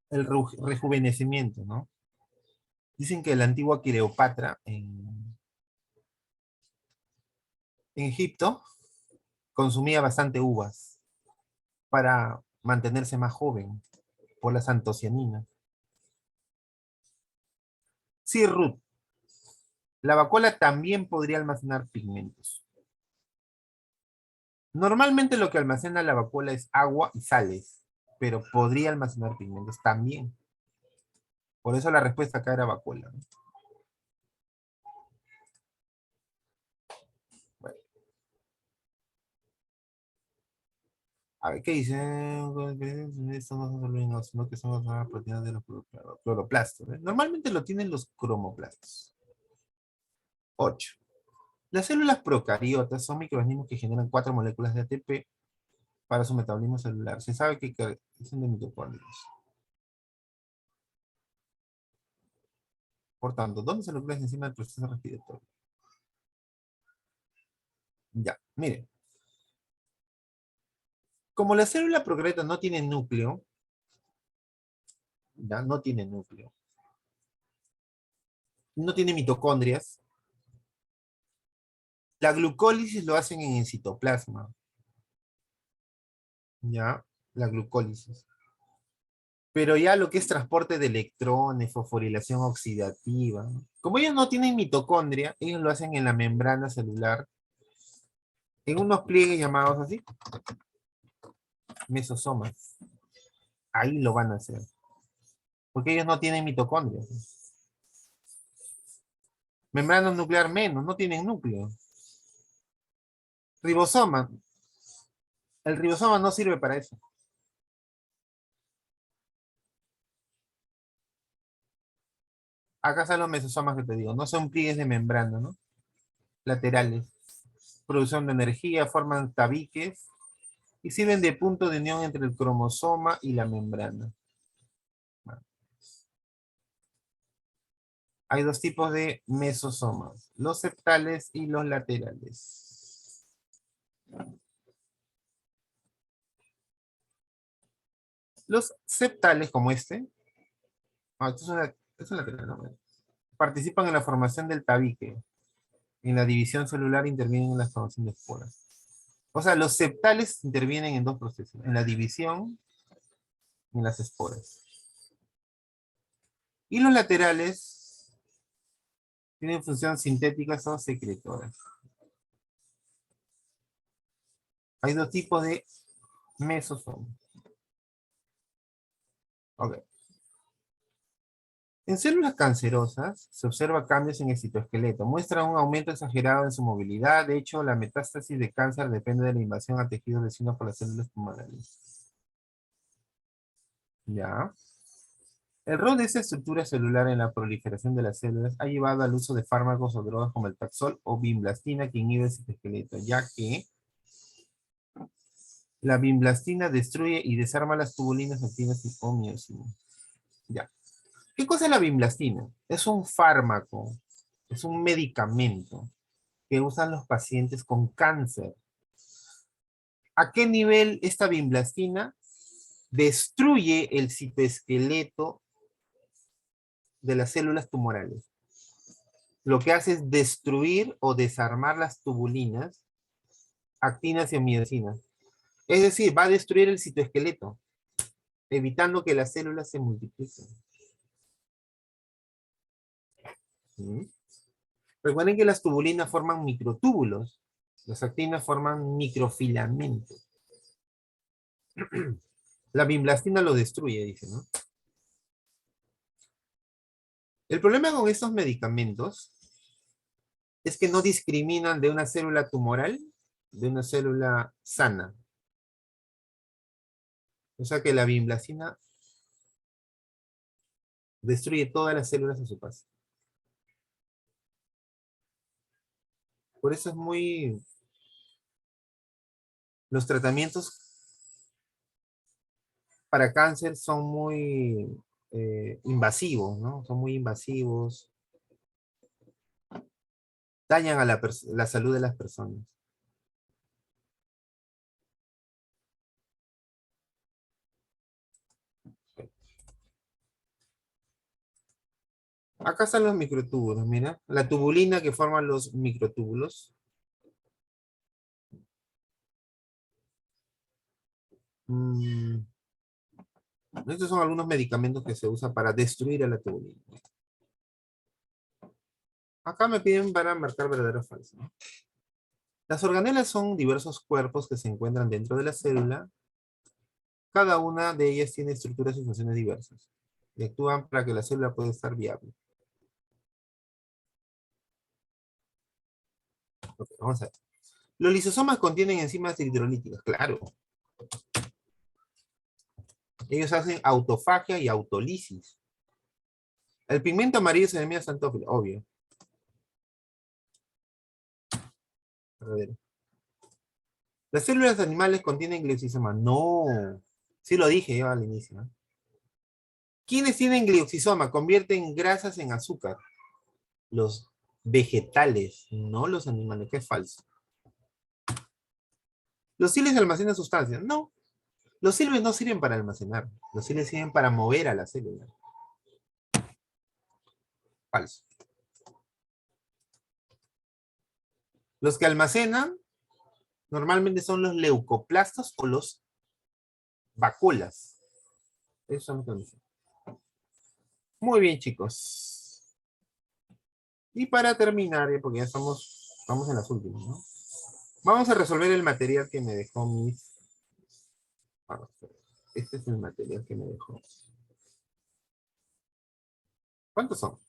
el rejuvenecimiento, ¿no? Dicen que la antigua Cleopatra en Egipto consumía bastante uvas para mantenerse más joven por las antocianinas. Sí, Ruth. La vacuola también podría almacenar pigmentos. Normalmente lo que almacena la vacuola es agua y sales, pero podría almacenar pigmentos también. Por eso la respuesta acá era vacuola, ¿no? Bueno. A ver, ¿qué dice? Estos no son solo sino que son las proteínas de los cloroplastos, ¿eh? Normalmente lo tienen los cromoplastos. 8. Las células procariotas son microorganismos que generan 4 moléculas de ATP para su metabolismo celular. Se sabe que carecen de mitocondrios. Por tanto, ¿dónde se localiza encima del proceso respiratorio? Ya, miren. Como la célula procariota no tiene núcleo, ya no tiene núcleo, no tiene mitocondrias, la glucólisis lo hacen en el citoplasma. Ya, la glucólisis. Pero ya lo que es transporte de electrones, fosforilación oxidativa, ¿no? Como ellos no tienen mitocondria, ellos lo hacen en la membrana celular, en unos pliegues llamados así, mesosomas. Ahí lo van a hacer. Porque ellos no tienen mitocondria. Membrana nuclear menos, no tienen núcleo. Ribosoma. El ribosoma no sirve para eso. Acá están los mesosomas que te digo. No son pliegues de membrana, ¿no? Laterales. Producción de energía, forman tabiques y sirven de punto de unión entre el cromosoma y la membrana. Bueno. Hay dos tipos de mesosomas, los septales y los laterales. Los septales, como este, esto es un lateral, ¿no? Participan en la formación del tabique. En la división celular intervienen en la formación de esporas. O sea, los septales intervienen en dos procesos, en la división y en las esporas. Y los laterales tienen función sintética o secretora. Hay dos tipos de mesosomas. Ok. En células cancerosas se observa cambios en el citoesqueleto. Muestran un aumento exagerado en su movilidad. De hecho, la metástasis de cáncer depende de la invasión a tejidos lesionados por las células tumorales. Ya. El rol de esa estructura celular en la proliferación de las células ha llevado al uso de fármacos o drogas como el Taxol o vinblastina que inhibe el citoesqueleto, ya que la vinblastina destruye y desarma las tubulinas activas o miocinas. Ya. ¿Qué cosa es la vinblastina? Es un fármaco, es un medicamento que usan los pacientes con cáncer. ¿A qué nivel esta vinblastina destruye el citoesqueleto de las células tumorales? Lo que hace es destruir o desarmar las tubulinas, actinas y miocinas. Es decir, va a destruir el citoesqueleto, evitando que las células se multipliquen. ¿Mm? Recuerden que las tubulinas forman microtúbulos, las actinas forman microfilamentos. La vinblastina lo destruye, dice, ¿no? El problema con estos medicamentos es que no discriminan de una célula tumoral de una célula sana. O sea que la vinblastina destruye todas las células a su paso. Por eso es muy... Los tratamientos para cáncer son muy invasivos, ¿no? Son muy invasivos. Dañan a la salud de las personas. Acá están los microtúbulos, mira. La tubulina que forman los microtúbulos. Estos son algunos medicamentos que se usan para destruir a la tubulina. Acá me piden para marcar verdadero o falso, ¿no? Las organelas son diversos cuerpos que se encuentran dentro de la célula. Cada una de ellas tiene estructuras y funciones diversas. Y actúan para que la célula pueda estar viable. Ok, vamos a ver. Los lisosomas contienen enzimas hidrolíticas, claro. Ellos hacen autofagia y autolisis. El pigmento amarillo se denomina xantófilo, obvio. A ver. Las células animales contienen glioxisoma. No. Sí lo dije yo al inicio, ¿no? ¿Quiénes tienen glioxisoma? Convierten grasas en azúcar. Los vegetales, no los animales, que es falso. ¿Los ciles almacenan sustancias? No. Los ciles no sirven para almacenar. Los ciles sirven para mover a la célula. Falso. Los que almacenan normalmente son los leucoplastos o los vacuolas. Esos son los que almacenan. Muy bien, chicos. Y para terminar, porque ya estamos en las últimas, ¿no? Vamos a resolver el material que me dejó mis... Este es el material que me dejó. ¿Cuántos son?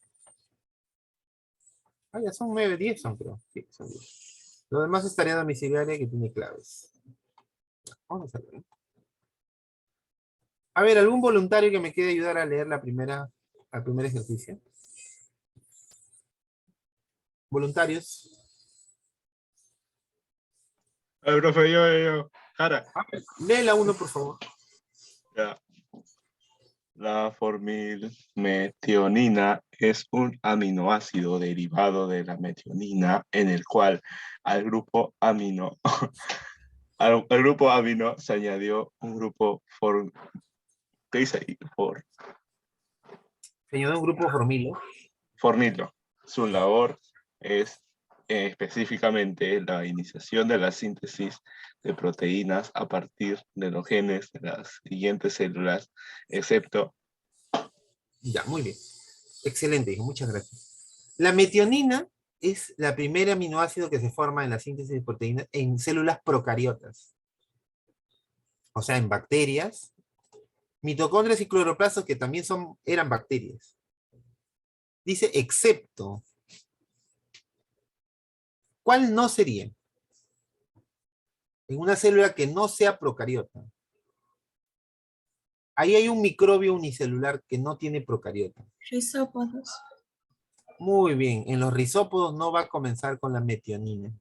Ah, ya son 9, 10 son, creo. Sí, son 10. Lo demás es tarea domiciliaria que tiene claves. Vamos a ver. A ver, ¿algún voluntario que me quiera ayudar a leer al primer ejercicio? ¿Voluntarios? Profe, yo. Jara. Lee la 1, por favor. Ya. La formilmetionina es un aminoácido derivado de la metionina en el cual al grupo amino, al grupo amino se añadió un grupo ¿qué dice ahí? Señor de un grupo formilo. Fornilo. Su labor es específicamente la iniciación de la síntesis de proteínas a partir de los genes de las siguientes células, excepto Ya, muy bien. Excelente, hijo, muchas gracias. La metionina es la primera aminoácido que se forma en la síntesis de proteínas en células procariotas. O sea, en bacterias, mitocondrias y cloroplastos que también eran bacterias. Dice excepto. ¿Cuál no sería? En una célula que no sea procariota. Ahí hay un microbio unicelular que no tiene procariota. Rizópodos. Muy bien, en los rizópodos no va a comenzar con la metionina.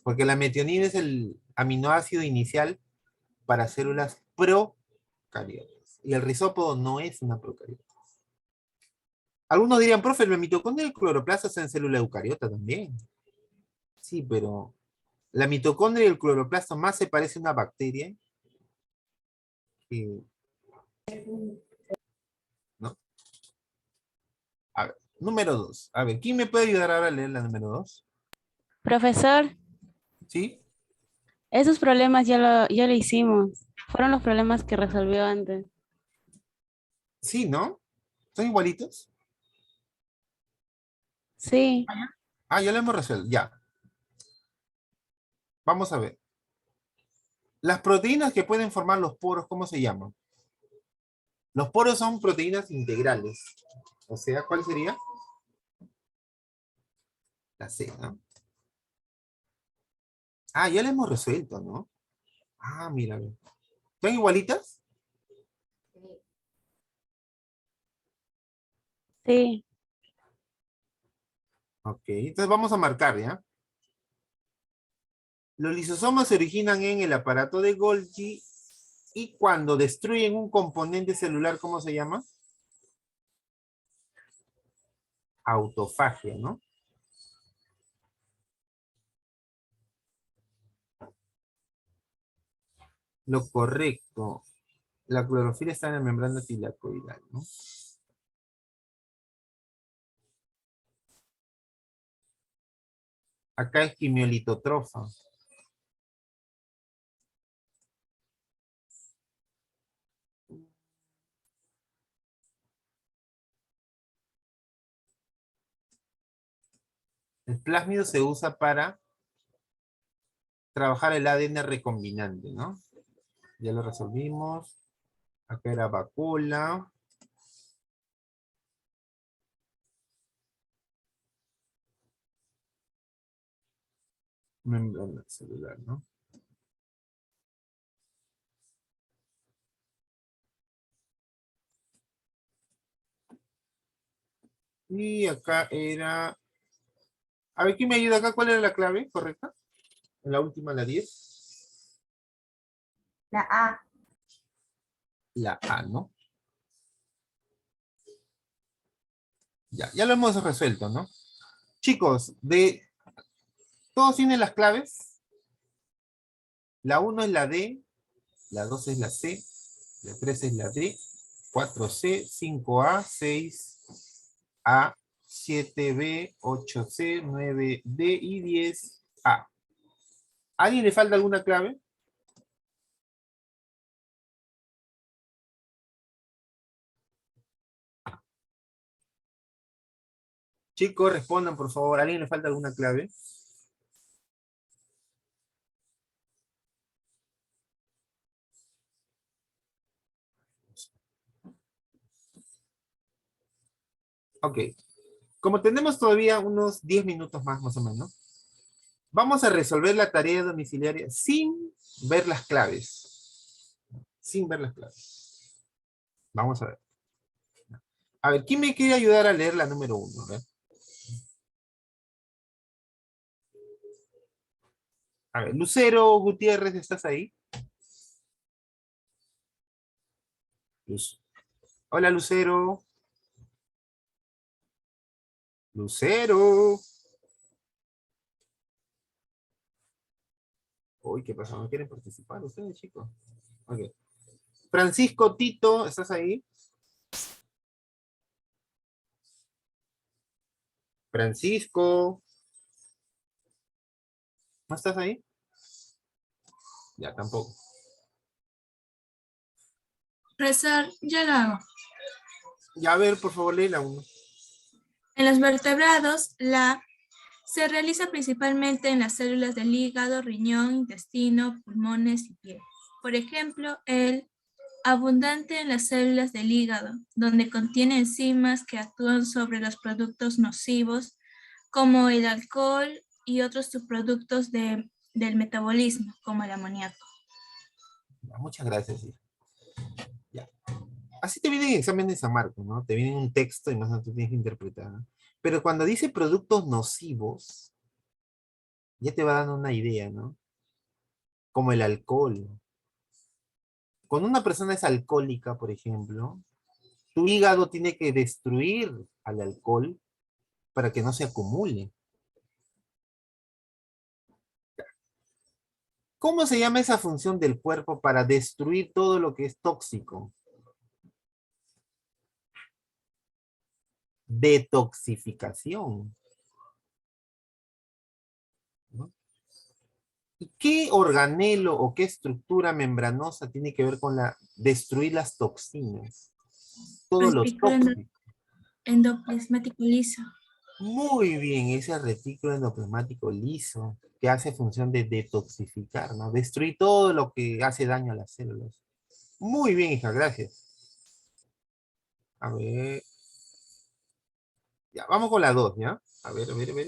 Porque la metionina es el aminoácido inicial para células procariotas. Y el rizópodo no es una procariota. Algunos dirían, profe, el mitocondria y el cloroplasto es en célula eucariota también. Sí, pero la mitocondria y el cloroplasto más se parece a una bacteria que... ¿no? A ver, número 2. A ver, ¿quién me puede ayudar ahora a leer la número 2? Profesor, ¿Sí? esos problemas ya lo hicimos. Fueron los problemas que resolvió antes. Sí, ¿no? ¿Son igualitos? Sí, Ah, ya lo hemos resuelto. Ya. Vamos a ver. Las proteínas que pueden formar los poros, ¿cómo se llaman? Los poros son proteínas integrales. O sea, ¿cuál sería? La C, ¿no? Ah, ya la hemos resuelto, ¿no? Ah, mira. ¿Son igualitas? sí. Ok, entonces vamos a marcar, ¿ya? Los lisosomas se originan en el aparato de Golgi y cuando destruyen un componente celular, ¿cómo se llama? Autofagia, ¿no? Lo correcto. La clorofila está en la membrana tilacoidal, ¿no? Acá es quimiolitotrofa. El plásmido se usa para trabajar el ADN recombinante, ¿no? Ya lo resolvimos. Acá era vacuola. Membrana celular, ¿no? Y acá era... A ver, ¿quién me ayuda acá? ¿Cuál era la clave correcta? En la última, la 10. La A. La A, ¿no? Ya lo hemos resuelto, ¿no? Chicos, todos tienen las claves. La 1 es la D, la 2 es la C, la 3 es la D, 4C, 5A, 6A, 7B, 8C, 9D y 10A. ¿A alguien le falta alguna clave? Chicos, respondan por favor. ¿A alguien le falta alguna clave? Ok. Como tenemos todavía unos 10 minutos más o menos, vamos a resolver la tarea domiciliaria sin ver las claves. Sin ver las claves. Vamos a ver. A ver, ¿quién me quiere ayudar a leer la número 1? A ver, Lucero Gutiérrez, ¿estás ahí? Hola, Lucero. Lucero. Uy, ¿qué pasó? ¿No quieren participar ustedes, chicos? Ok. Francisco Tito, ¿estás ahí? Francisco. ¿No estás ahí? Ya, tampoco. Profesor, yo lo hago. Ya, a ver, por favor, léela uno. En los vertebrados, la se realiza principalmente en las células del hígado, riñón, intestino, pulmones y piel. Por ejemplo, el abundante en las células del hígado, donde contiene enzimas que actúan sobre los productos nocivos, como el alcohol y otros subproductos del metabolismo, como el amoníaco. Ya, muchas gracias. Sí. Ya. Así te viene en examen de San Marcos, ¿no? Te viene un texto y más o menos tú tienes que interpretar, ¿no? Pero cuando dice productos nocivos, ya te va dando una idea, ¿no? Como el alcohol. Cuando una persona es alcohólica, por ejemplo, tu hígado tiene que destruir al alcohol para que no se acumule. ¿Cómo se llama esa función del cuerpo para destruir todo lo que es tóxico? Detoxificación, ¿no? ¿Y qué organelo o qué estructura membranosa tiene que ver con la destruir las toxinas? Todo lo Retículo tóxico. endoplasmático liso. Muy bien, ese retículo endoplasmático liso que hace función de detoxificar, ¿no? Destruir todo lo que hace daño a las células. Muy bien, hija, gracias. A ver. Ya, vamos con la 2, ¿ya? A ver, a ver, a ver.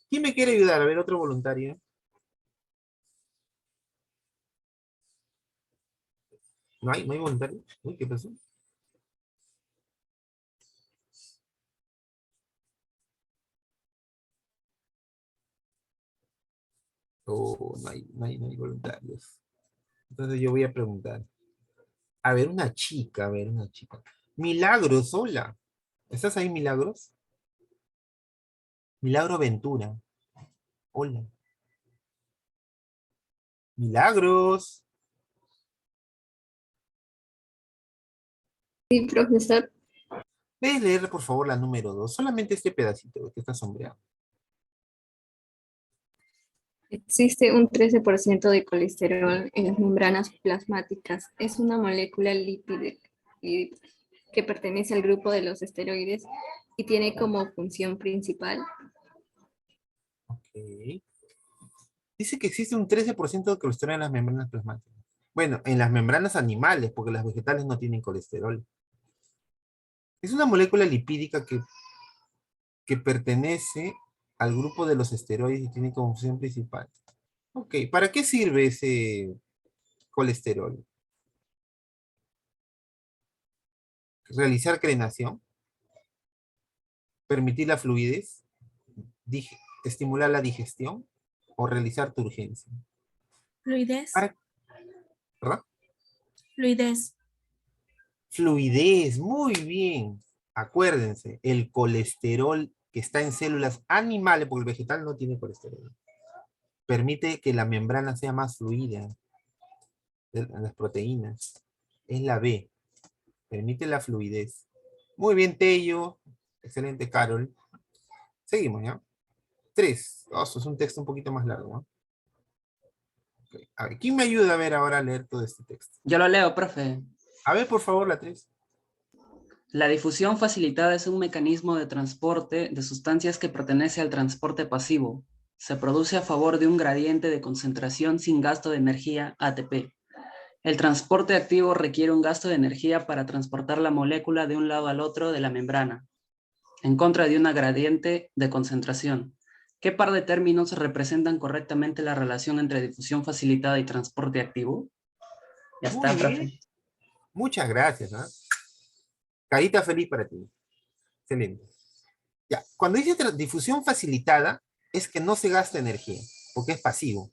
¿Quién me quiere ayudar? A ver, otro voluntario. ¿No hay voluntario? Uy, ¿qué pasó? Oh, no hay voluntarios. Entonces yo voy a preguntar. A ver, una chica, a ver, una chica. Milagros, hola. ¿Estás ahí, Milagros? Milagro Ventura. Hola. Milagros. Sí, profesor. ¿Puedes leer, por favor, la número 2? Solamente este pedacito que está sombreado. Existe un 13% de colesterol en las membranas plasmáticas. Es una molécula lipídica que pertenece al grupo de los esteroides y tiene como función principal. Ok. Dice que existe un 13% de colesterol en las membranas plasmáticas. Bueno, en las membranas animales, porque las vegetales no tienen colesterol. Es una molécula lipídica que pertenece al grupo de los esteroides y tiene como función principal. Ok, ¿para qué sirve ese colesterol? Realizar crenación, permitir la fluidez, estimular la digestión o realizar turgencia. Fluidez. ¿Para- ¿Verdad? Fluidez. Fluidez, muy bien. Acuérdense, el colesterol que está en células animales, porque el vegetal no tiene colesterol, permite que la membrana sea más fluida de las proteínas. Es la B, permite la fluidez. Muy bien, Tello. Excelente, Carol. Seguimos, ¿ya? 3. Oh, eso es un texto un poquito más largo, ¿no? Ok. A ver, ¿quién me ayuda a ver ahora a leer todo este texto? Yo lo leo, profe. A ver, por favor, la 3. La difusión facilitada es un mecanismo de transporte de sustancias que pertenece al transporte pasivo. Se produce a favor de un gradiente de concentración sin gasto de energía ATP. El transporte activo requiere un gasto de energía para transportar la molécula de un lado al otro de la membrana, en contra de una gradiente de concentración. ¿Qué par de términos representan correctamente la relación entre difusión facilitada y transporte activo? Ya Muy está, bien. profe. Muchas gracias, ¿no? Carita feliz para ti. Excelente. Ya, cuando dice difusión facilitada, es que no se gasta energía, porque es pasivo.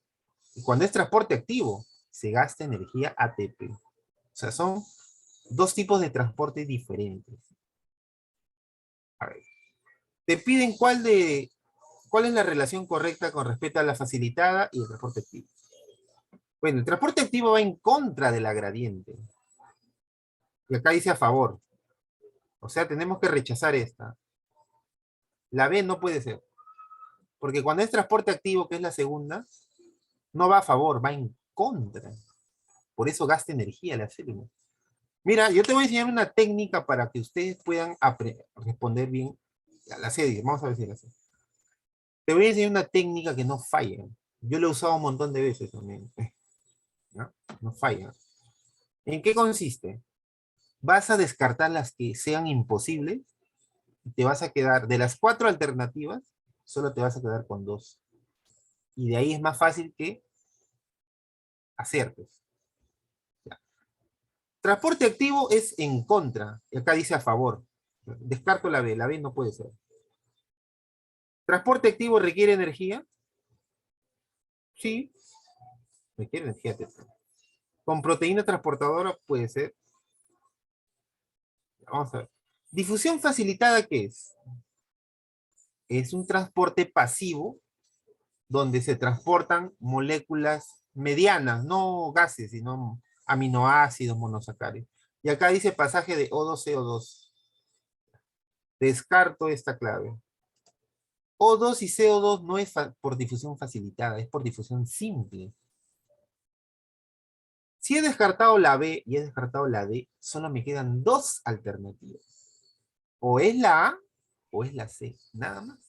Y cuando es transporte activo, se gasta energía ATP. O sea, son dos tipos de transporte diferentes. A ver. Te piden cuál es la relación correcta con respecto a la facilitada y el transporte activo. Bueno, el transporte activo va en contra de la gradiente. Y acá dice a favor. O sea, tenemos que rechazar esta. La B no puede ser. Porque cuando es transporte activo, que es la segunda, no va a favor, va en contra. Por eso gasta energía la célula. Mira, yo te voy a enseñar una técnica para que ustedes puedan responder bien a la serie. Vamos a ver si la sé. Te voy a enseñar una técnica que no falla. Yo la he usado un montón de veces también. ¿No? No falla. ¿En qué consiste? Vas a descartar las que sean imposibles y te vas a quedar, de las 4 alternativas, solo te vas a quedar con 2. Y de ahí es más fácil que aciertes. Ya. Transporte activo es en contra, y acá dice a favor. Descarto la B no puede ser. ¿Transporte activo requiere energía? Sí, requiere energía. ¿Con proteína transportadora? Puede ser. Vamos a ver. ¿Difusión facilitada qué es? Es un transporte pasivo donde se transportan moléculas medianas, no gases, sino aminoácidos, monosacáridos. Y acá dice pasaje de O2-CO2. Descarto esta clave. O2 y CO2 no es por difusión facilitada, es por difusión simple. Si he descartado la B y he descartado la D, solo me quedan 2 alternativas. O es la A o es la C, nada más.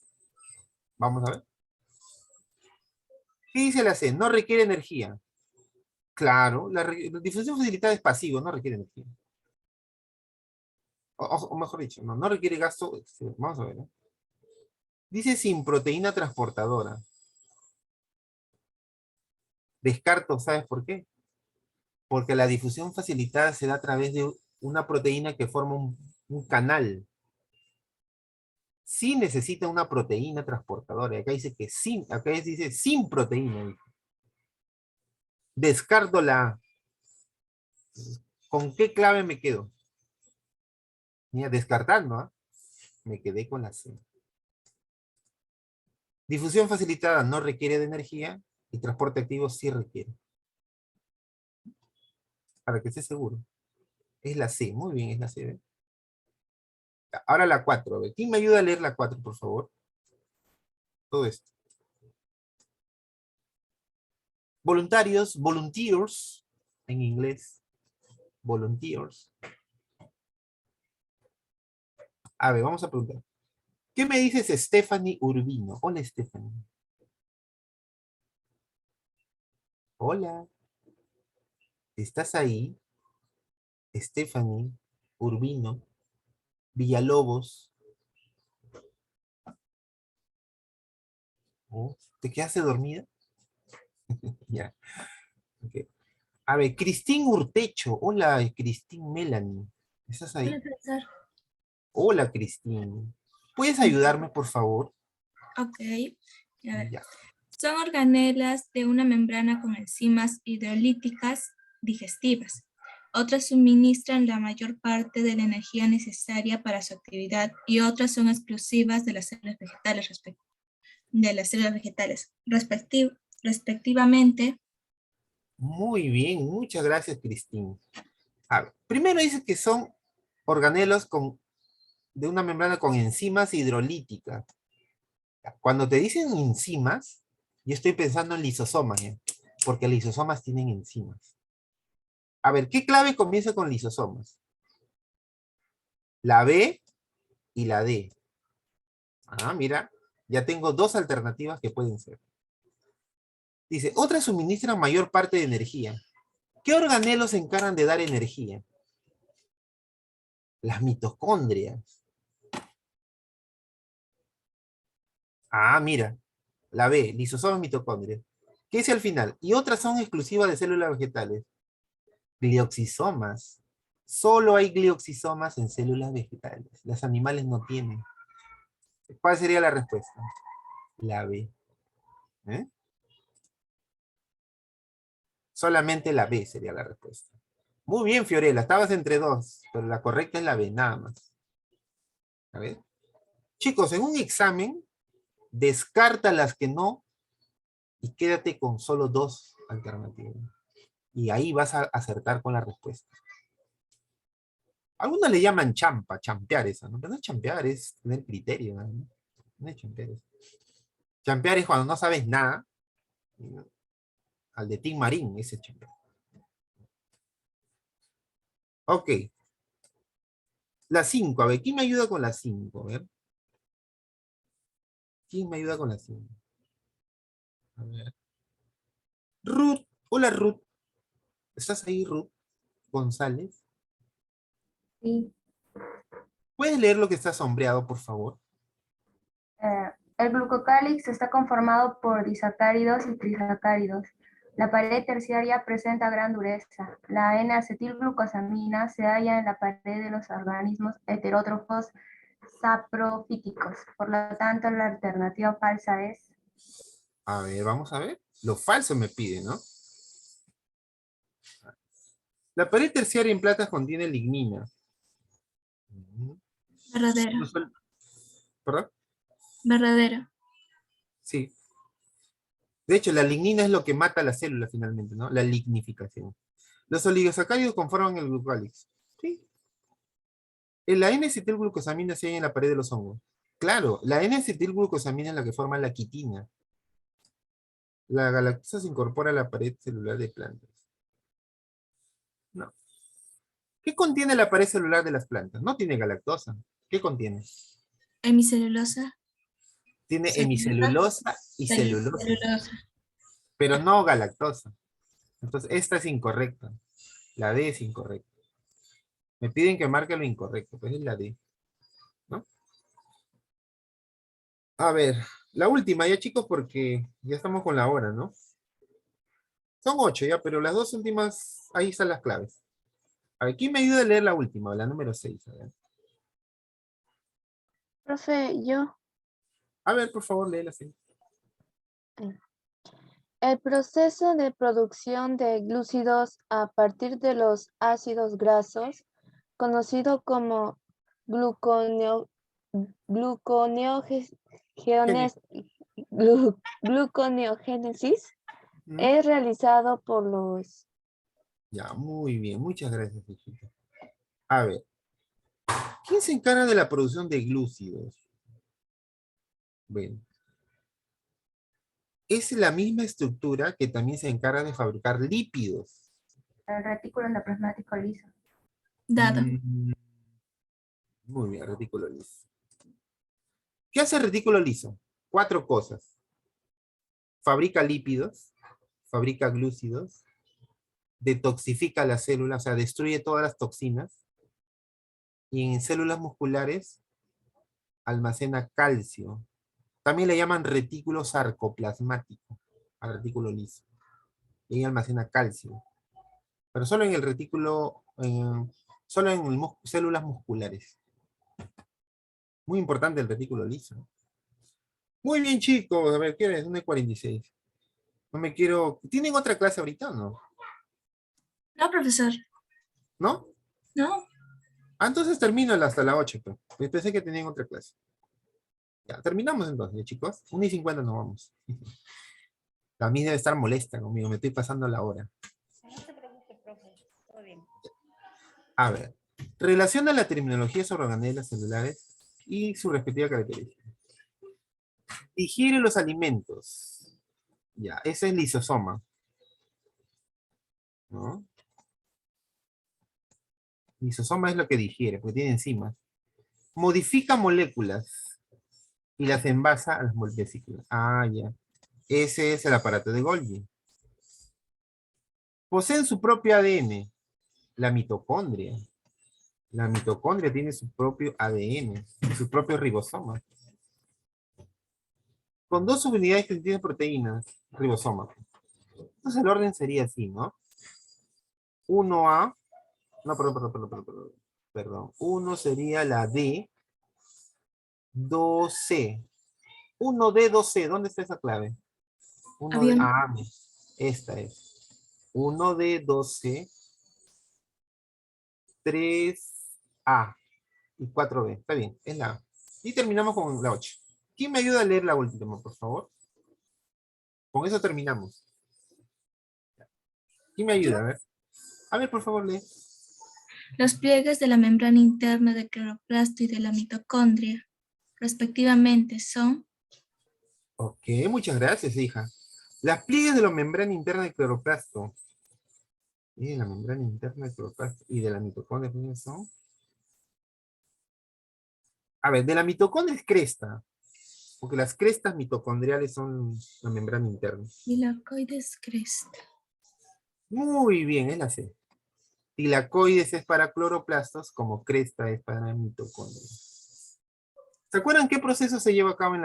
Vamos a ver. ¿Qué dice la C? No requiere energía. Claro, la difusión facilitada es pasivo, no requiere energía. O mejor dicho, no requiere gasto. Vamos a ver. Dice sin proteína transportadora. Descarto, ¿sabes por qué? Porque la difusión facilitada se da a través de una proteína que forma un canal. Sí necesita una proteína transportadora. Acá dice que sin, acá dice sin proteína. Descarto la A. ¿Con qué clave me quedo? Mira, descartando, ¿eh? Me quedé con la C. Difusión facilitada no requiere de energía y transporte activo sí requiere. Para que esté seguro. Es la C, muy bien, es la C. ¿Ve? Ahora la 4. ¿Ve? ¿Quién me ayuda a leer la 4, por favor? Todo esto. Voluntarios, volunteers, en inglés. Volunteers. A ver, vamos a preguntar. ¿Qué me dices, Stephanie Urbino? Hola, Stephanie. Hola. ¿Estás ahí? Stephanie Urbino Villalobos. Oh, ¿te quedaste dormida? Ya. Okay. A ver, Cristín Urtecho. Hola, Cristín Melanie. ¿Estás ahí? Hola, profesor. Hola, Cristín. ¿Puedes ayudarme, por favor? Ok. A ver. Ya. Son organelas de una membrana con enzimas hidrolíticas digestivas. Otras suministran la mayor parte de la energía necesaria para su actividad y otras son exclusivas de las células vegetales, respectivamente. Muy bien, muchas gracias, Cristín. A ver, primero dice que son organelos de una membrana con enzimas hidrolíticas. Cuando te dicen enzimas, yo estoy pensando en lisosomas, ¿eh? Porque lisosomas tienen enzimas. A ver, ¿qué clave comienza con lisosomas? La B y la D. Ah, mira, ya tengo 2 alternativas que pueden ser. Dice, otras suministran mayor parte de energía. ¿Qué organelos se encargan de dar energía? Las mitocondrias. Ah, mira, la B, lisosomas mitocondrias. ¿Qué dice al final? Y otras son exclusivas de células vegetales. Glioxisomas. Solo hay glioxisomas en células vegetales. Los animales no tienen. ¿Cuál sería la respuesta? La B. ¿Eh? Solamente la B sería la respuesta. Muy bien, Fiorella, estabas entre dos, pero la correcta es la B, nada más. A ver. Chicos, en un examen, descarta las que no y quédate con solo dos alternativas. Y ahí vas a acertar con la respuesta. Algunos le llaman champa, champear esa, ¿no? Pero no es champear, es tener criterio, ¿no? No es champear eso. Champear es cuando no sabes nada. ¿No? Al de Tim Marín, ese es champear. Ok. La 5, a ver, ¿quién me ayuda con la 5? A ver. ¿Quién me ayuda con la 5? A ver. Ruth, hola Ruth. ¿Estás ahí, Ruth González? Sí. ¿Puedes leer lo que está sombreado, por favor? El glucocálix está conformado por disacáridos y trisacáridos. La pared terciaria presenta gran dureza. La N-acetilglucosamina se halla en la pared de los organismos heterótrofos saprofíticos. Por lo tanto, la alternativa falsa es... A ver, vamos a ver. Lo falso me pide, ¿no? La pared terciaria en plantas contiene lignina. Verdadero. ¿Perdón? Verdadero. Sí. De hecho, la lignina es lo que mata a la célula finalmente, ¿no? La lignificación. Los oligosacáridos conforman el glucálix. Sí. La N-acetilglucosamina se halla en la pared de los hongos. Claro, la N-acetilglucosamina es la que forma la quitina. La galactosa se incorpora a la pared celular de plantas. No. ¿Qué contiene la pared celular de las plantas? No tiene galactosa. ¿Qué contiene? Hemicelulosa. Tiene Celulosa. hemicelulosa y celulosa, Celulosa. pero no galactosa. Entonces, esta es incorrecta. La D es incorrecta. Me piden que marque lo incorrecto, pues es la D, ¿no? A ver, la última ya, chicos, porque ya estamos con la hora, ¿no? Son 8 ya, pero las dos últimas, ahí están las claves. A ver, ¿quién me ayuda a leer la última, la número 6? Profe, yo. A ver, por favor, léela así. El proceso de producción de glúcidos a partir de los ácidos grasos, conocido como gluconeogénesis, es realizado por los... Ya, muy bien, muchas gracias, hijita. A ver, ¿quién se encarga de la producción de glúcidos? Bueno, es la misma estructura que también se encarga de fabricar lípidos. El retículo endoplasmático liso. Dado. Muy bien, retículo liso. ¿Qué hace el retículo liso? 4 cosas. Fabrica lípidos, fabrica glúcidos, detoxifica las células, o sea, destruye todas las toxinas, y en células musculares almacena calcio. También le llaman retículo sarcoplasmático al retículo liso. Y ahí almacena calcio. Pero solo en el retículo, solo en células musculares. Muy importante el retículo liso. Muy bien, chicos. A ver, ¿qué es? 1:46. No me quiero... ¿Tienen otra clase ahorita o no? No, profesor. ¿No? No. Ah, entonces termino hasta la 8. Pues pensé que tenían otra clase. Ya, terminamos entonces, chicos. 1:50 nos vamos. La mía debe estar molesta conmigo. Me estoy pasando la hora. No se preocupe, profe. Todo bien. A ver. Relaciona la terminología sobre organelas celulares y su respectiva característica. Digiere los alimentos. Ya, ese es lisosoma. ¿No? Lisosoma es lo que digiere, porque tiene enzimas. Modifica moléculas y las envasa a las vesículas. Ah, ya. Ese es el aparato de Golgi. Poseen su propio ADN. La mitocondria. La mitocondria tiene su propio ADN y su propio ribosoma. Con 2 subunidades que tienen proteínas, ribosoma. Entonces el orden sería así, ¿no? 1A, no, perdón. 1 sería la D, 2C. 1D, 2C, ¿dónde está esa clave? 1D, Avión. esta es. 1D, 2C. 3A y 4B. Está bien, es la A. Y terminamos con la 8. ¿Quién me ayuda a leer la última, por favor? Con eso terminamos. ¿Quién me ayuda? A ver, por favor, lee. Los pliegues de la membrana interna del cloroplasto y de la mitocondria, respectivamente, son... Ok, muchas gracias, hija. Las pliegues de la membrana interna del cloroplasto y de la membrana interna del cloroplasto y de la mitocondria, ¿quiénes son? A ver, de la mitocondria es cresta, porque las crestas mitocondriales son la membrana interna. Tilacoides cresta. Muy bien, es la C. Tilacoides es para cloroplastos, como cresta es para mitocondria. ¿Se acuerdan qué proceso se lleva a cabo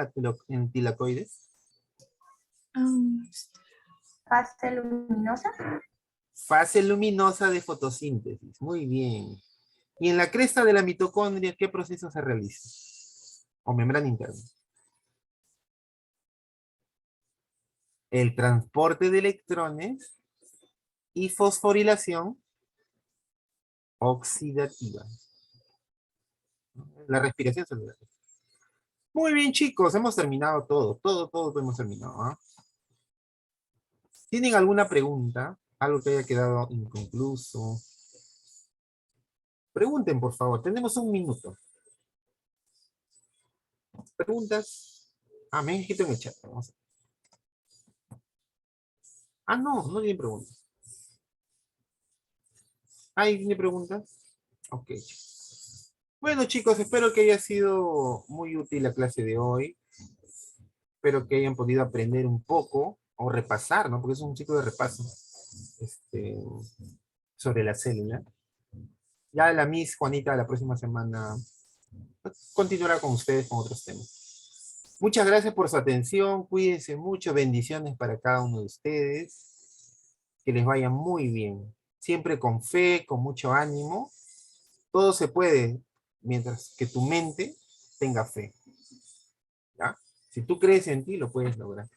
en tilacoides? Fase luminosa. Fase luminosa de fotosíntesis. Muy bien. Y en la cresta de la mitocondria, ¿qué proceso se realiza? O membrana interna. El transporte de electrones y fosforilación oxidativa. La respiración celular. Muy bien, chicos, hemos terminado todo hemos terminado. ¿Ah? ¿Tienen alguna pregunta? Algo que haya quedado inconcluso. Pregunten, por favor, tenemos un minuto. ¿Preguntas? Ah, me han escrito en el chat. Vamos a ver. Ah, no tienen preguntas. ¿Tiene preguntas? Ok. Bueno, chicos, espero que haya sido muy útil la clase de hoy. Espero que hayan podido aprender un poco o repasar, ¿no? Porque es un ciclo de repaso sobre la célula. Ya la Miss Juanita la próxima semana continuará con ustedes con otros temas. Muchas gracias por su atención. Cuídense mucho. Bendiciones para cada uno de ustedes. Que les vaya muy bien. Siempre con fe, con mucho ánimo. Todo se puede mientras que tu mente tenga fe. ¿Ya? Si tú crees en ti, lo puedes lograr.